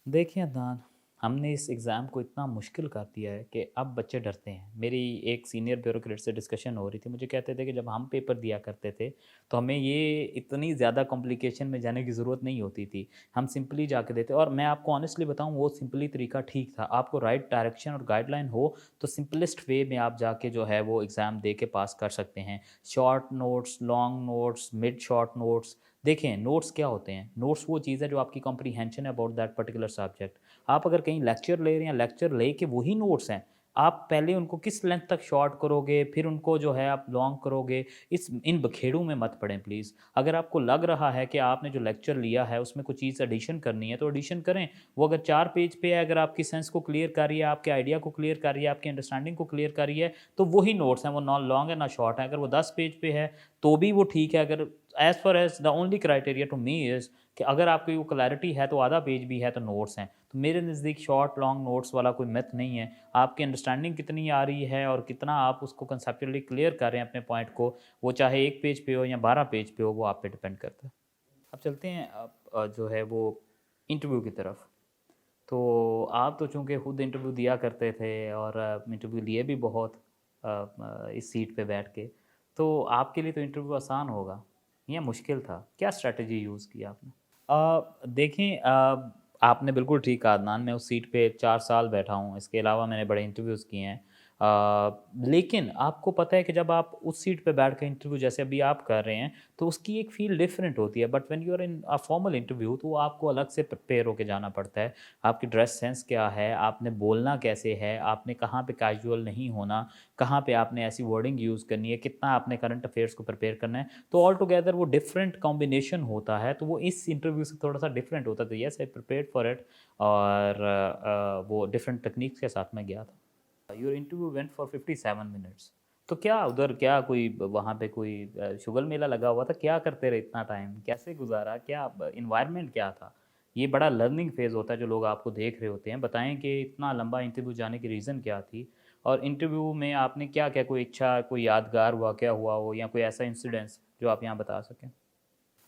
देखिए अदनान, हमने इस एग्ज़ाम को इतना मुश्किल कर दिया है कि अब बच्चे डरते हैं। मेरी एक सीनियर ब्यूरोक्रेट से डिस्कशन हो रही थी, मुझे कहते थे कि जब हम पेपर दिया करते थे तो हमें ये इतनी ज़्यादा कॉम्प्लिकेशन में जाने की ज़रूरत नहीं होती थी। हम सिंपली जाके देते, और मैं आपको ऑनेस्टली बताऊँ वो सिंपली तरीका ठीक था। आपको राइट डायरेक्शन और गाइडलाइन हो तो सिंपलेस्ट वे में आप जाके जो है वो एग्ज़ाम दे के पास कर सकते हैं। Short notes, long notes, mid short notes, देखें नोट्स क्या होते हैं? नोट्स वो चीज़ है जो आपकी कॉम्प्रिहेंशन है अबाउट दैट पर्टिकुलर सब्जेक्ट। आप अगर कहीं लेक्चर ले रहे हैं, लेक्चर लेके वही नोट्स हैं, आप पहले उनको किस लेंथ तक शॉर्ट करोगे, फिर उनको जो है आप लॉन्ग करोगे, इस इन बखेड़ों में मत पड़ें प्लीज़। अगर आपको लग रहा है कि आपने जो लेक्चर लिया है उसमें कुछ चीज़ एडिशन करनी है तो एडिशन करें। वो अगर 4 पेज पे है, अगर आपकी सेंस को क्लियर कर रही है, आपके आइडिया को क्लियर कर रही है, आपकी अंडरस्टैंडिंग को क्लियर कर रही है, तो वही नोट्स हैं, वो ना लॉन्ग है ना शॉर्ट है। अगर वो 10 पेज पे है तो भी वो ठीक है। अगर as far as the only criteria to me is कि अगर आपकी वो क्लैरिटी है तो आधा पेज भी है तो नोट्स हैं। तो मेरे नज़दीक शॉर्ट लॉन्ग नोट्स वाला कोई मिथ नहीं है। आपकी अंडरस्टैंडिंग कितनी आ रही है और कितना आप उसको कंसेप्चुअली क्लियर कर रहे हैं अपने पॉइंट को, वो चाहे 1 पेज पे हो या 12 पेज पे हो, वो आप पे डिपेंड करता है। अब चलते हैं जो है वो इंटरव्यू की तरफ। तो आप तो चूँकि खुद इंटरव्यू दिया करते थे और इंटरव्यू लिए भी बहुत इस सीट पे बैठ के, तो आपके लिए तो इंटरव्यू आसान होगा या मुश्किल था? क्या स्ट्रैटेजी यूज़ की आपने? देखें, आपने बिल्कुल ठीक कहा अदनान, मैं उस सीट पे 4 साल बैठा हूँ, इसके अलावा मैंने बड़े इंटरव्यूज़ किए हैं। लेकिन आपको पता है कि जब आप उस सीट पे बैठ के इंटरव्यू जैसे अभी आप कर रहे हैं, तो उसकी एक फ़ील डिफरेंट होती है, but when you are in a formal interview तो आपको अलग से प्रिपेयर होके जाना पड़ता है। आपकी ड्रेस सेंस क्या है, आपने बोलना कैसे है, आपने कहाँ पे कैजुअल नहीं होना, कहाँ पे आपने ऐसी वर्डिंग यूज़ करनी है, कितना आपने करंट अफेयर्स को प्रिपेयर करना है। तो ऑल टुगेदर वो डिफरेंट कॉम्बिनेशन होता है, तो वो इस इंटरव्यू से थोड़ा-सा डिफरेंट होता है। तो yes, I prepared for it, और वो डिफरेंट टेक्निक्स के साथ मैं गया था। Your interview went for 57 minutes. तो क्या उधर क्या कोई वहाँ पे कोई शुगल मेला लगा हुआ था? क्या करते रहे इतना टाइम? कैसे गुज़ारा? क्या एनवायरनमेंट क्या था? ये बड़ा लर्निंग फ़ेज़ होता है जो लोग आपको देख रहे होते हैं। बताएँ कि इतना लंबा इंटरव्यू जाने की रीज़न क्या थी? और इंटरव्यू में आपने क्या-क्या, कोई कोई यादगार वाक़या हुआ हो या कोई ऐसा इंसिडेंस जो आप यहाँ बता सकें?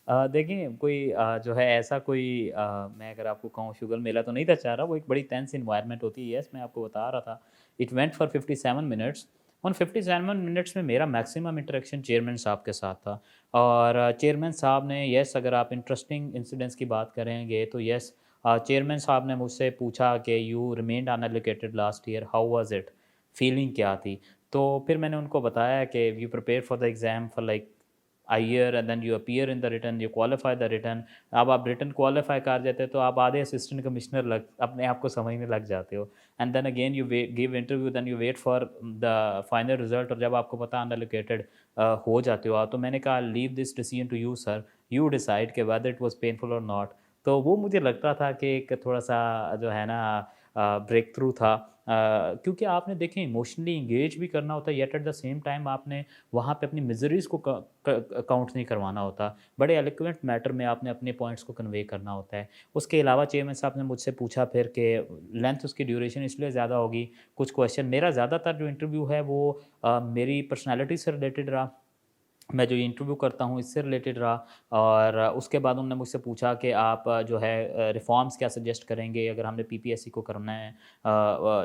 देखिए कोई जो है ऐसा कोई मैं अगर आपको कहूँ शुगर मेला तो नहीं था चाह रहा, वो एक बड़ी टेंस एनवायरनमेंट होती है। यस, मैं आपको बता रहा था, इट वेंट फॉर 57 मिनट्स। उन 57 मिनट्स में मेरा मैक्सिमम इंटरेक्शन चेयरमैन साहब के साथ था। और चेयरमैन साहब ने यस, अगर आप इंटरेस्टिंग इंसिडेंट्स की बात करेंगे तो यस, चेयरमैन साहब ने मुझसे पूछा कि you remained unallocated last year, how was it, feeling क्या थी। तो फिर मैंने उनको बताया कि you prepare for the exam for like a year and then you appear in the written, you qualify the written। अब आप रिटर्न क्वालिफाई कर जाते हो तो आप आधे असिस्टेंट कमिश्नर लग अपने आप को समझने लग जाते हो। And then again you give interview, then you wait for the final result, और जब आपको पता अनएलोकेटेड हो जाते हो आप, तो मैंने कहा leave this decision to you sir, you decide के वेदर इट वाज पेनफुल और नॉट। तो वो मुझे लगता था कि एक थोड़ा सा जो है ना ब्रेक थ्रू था, क्योंकि आपने देखें इमोशनली इंगेज भी करना होता है, yet at the same time आपने वहाँ पे अपनी मिजरीज़ को काउंट नहीं करवाना होता। बड़े एलोक्वेंट मैटर में आपने अपने पॉइंट्स को कन्वे करना होता है। उसके अलावा चेयरमैन साहब ने मुझसे पूछा फिर कि लेंथ उसकी ड्यूरेशन इसलिए ज़्यादा होगी, कुछ क्वेश्चन, मेरा ज़्यादातर जो इंटरव्यू है वो मेरी पर्सनैलिटी से रिलेटेड रहा, मैं जो इंटरव्यू करता हूँ इससे रिलेटेड रहा। और उसके बाद उन्होंने मुझसे पूछा कि आप जो है रिफॉर्म्स क्या सजेस्ट करेंगे अगर हमने पीपीएससी को करना है,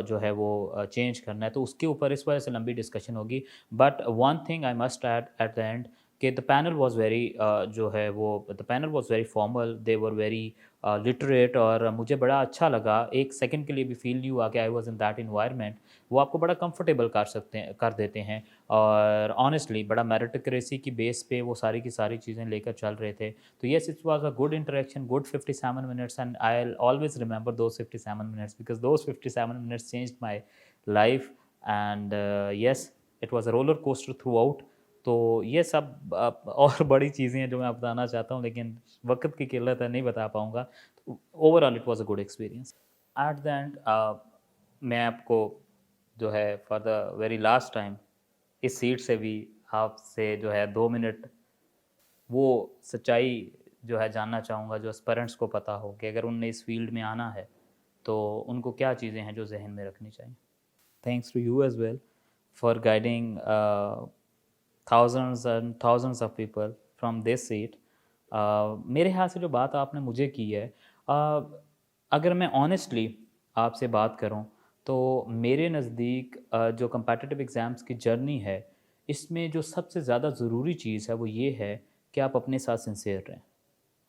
जो है वो चेंज करना है, तो उसके ऊपर इस वजह से लंबी डिस्कशन होगी। But one thing I must add at the end कि द पैनल वाज वेरी जो है वो the panel was very formal, they were very literate, और मुझे बड़ा अच्छा लगा, एक सेकंड के लिए भी फील नहीं हुआ कि I was in that environment. वो आपको बड़ा कंफर्टेबल कर देते हैं, और ऑनेस्टली बड़ा मेरिटोक्रेसी की बेस पे वो सारी की सारी चीज़ें लेकर चल रहे थे। तो yes, it was a good interaction, good 57 minutes, and I will always remember those 57 minutes because those 57 minutes changed my life. And yes, it was a roller coaster through out. तो ये सब और बड़ी चीज़ें हैं जो मैं बताना चाहता हूँ, लेकिन वक्त की किल्लत है, नहीं बता पाऊँगा। Overall it was a good experience. At the end मैं आपको जो है for the very last time इस सीट से भी आपसे जो है 2 मिनट वो सच्चाई जो है जानना चाहूँगा, जो एस्पिरेंट्स को पता हो कि अगर उनने इस फील्ड में आना है तो उनको क्या चीज़ें हैं जो जहन में रखनी चाहिए। Thanks to you as well for guiding thousands and thousands of people from this seat। मेरे ख्याल से जो बात आपने मुझे की है, अगर मैं ऑनेस्टली आपसे बात करूं तो मेरे नज़दीक जो competitive एग्ज़ाम्स की जर्नी है, इसमें जो सबसे ज़्यादा ज़रूरी चीज़ है वो ये है कि आप अपने साथ सिंसियर रहें।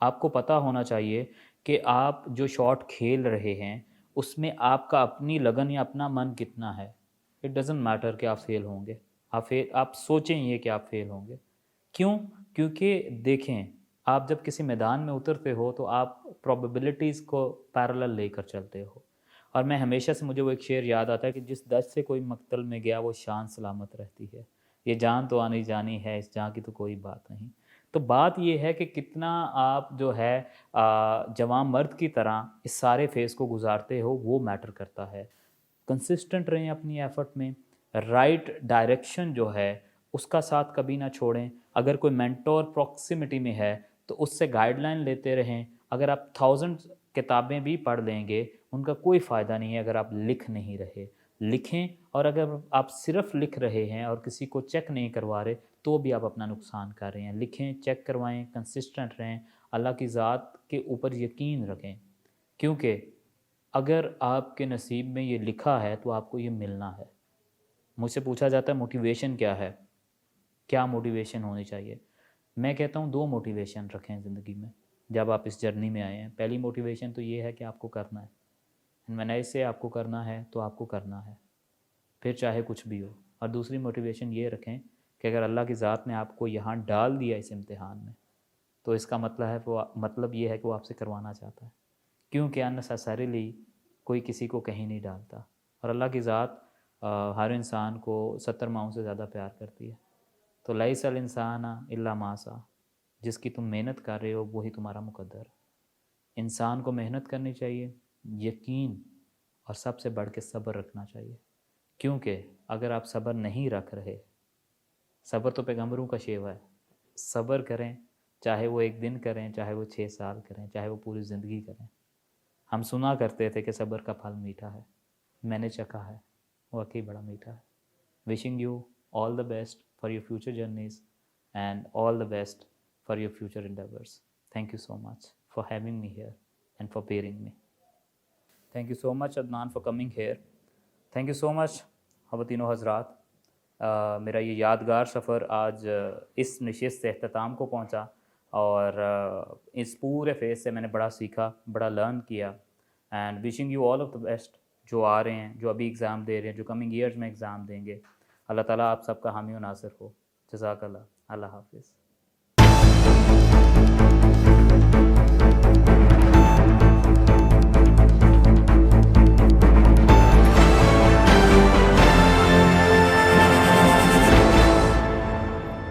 आपको पता होना चाहिए कि आप जो शॉट खेल रहे हैं उसमें आपका अपनी लगन या अपना मन कितना है। इट डज़न्ट मैटर कि आप फेल होंगे, आप सोचें ये कि आप फेल होंगे। क्यों? क्योंकि देखें, आप जब किसी मैदान में उतरते हो तो आप प्रोबेबिलिटीज़ को पैरेलल लेकर चलते हो। और मैं हमेशा से, मुझे वो एक शेर याद आता है कि जिस दस्त से कोई मक्तल में गया वो शान सलामत रहती है। ये जान तो आनी जानी है, इस जान की तो कोई बात नहीं। तो बात ये है कि कितना आप जो है जवान मर्द की तरह इस सारे फेज़ को गुजारते हो, वो मैटर करता है। कंसिस्टेंट रहें अपनी एफ़र्ट में, राइट डायरेक्शन जो है उसका साथ कभी ना छोड़ें। अगर कोई मेंटोर प्रॉक्सिमिटी में है तो उससे गाइडलाइन लेते रहें। अगर आप 1000 किताबें भी पढ़ लेंगे उनका कोई फ़ायदा नहीं है अगर आप लिख नहीं रहे। लिखें, और अगर आप सिर्फ लिख रहे हैं और किसी को चेक नहीं करवा रहे तो भी आप अपना नुकसान कर रहे हैं। लिखें, चेक करवाएं, कंसिस्टेंट रहें, अल्लाह की ज़ात के ऊपर यकीन रखें, क्योंकि अगर आपके नसीब में ये लिखा है तो आपको ये मिलना है। मुझसे पूछा जाता है मोटिवेशन क्या है, क्या मोटिवेशन होनी चाहिए। मैं कहता हूँ 2 मोटिवेशन रखें ज़िंदगी में जब आप इस जर्नी में आए हैं। पहली मोटिवेशन तो ये है कि आपको करना है, मैंने इससे आपको करना है तो आपको करना है, फिर चाहे कुछ भी हो। और दूसरी मोटिवेशन ये रखें कि अगर अल्लाह की ज़ात ने आपको यहाँ डाल दिया इस इम्तिहान में तो इसका मतलब है वो, मतलब ये है कि वो आपसे करवाना चाहता है, क्योंकि अननेसेसरीली कोई किसी को कहीं नहीं डालता। और अल्लाह की ज़ात हर इंसान को 70 माओं से ज़्यादा प्यार करती है। तो लैसल इंसान इल्ला मासा, जिसकी तुम मेहनत कर रहे हो वही तुम्हारा मुकद्दर है। इंसान को मेहनत करनी चाहिए, यकीन, और सबसे बढ़ के सब्र रखना चाहिए, क्योंकि अगर आप सब्र नहीं रख रहे, सब्र तो पैगंबरों का शेवा है, सब्र करें, चाहे वो एक दिन करें, चाहे वो 6 साल करें, चाहे वो पूरी ज़िंदगी करें। हम सुना करते थे कि सब्र का फल मीठा है, मैंने चखा है, वाकई बड़ा मीठा है। Wishing you all the best for your future journeys and all the best for your future endeavors. Thank you so much for having me here and for bearing me. Thank you so much, Adnan, for coming here. Thank you so much, Hawatino Hazrat. मेरा ये यादगार सफ़र आज इस नशिस्त से अख्ताम को पहुँचा और इस पूरे फेज़ से मैंने बड़ा सीखा, बड़ा लर्न किया। And wishing you all of the best, जो आ रहे हैं, जो अभी एग्ज़ाम दे रहे हैं, जो कमिंग ईयर्स में एग्ज़ाम देंगे। अल्लाह ताला आप सबका हामी व नासिर हो। जज़ाकल्लाह। अल्लाह हाफ़िज़।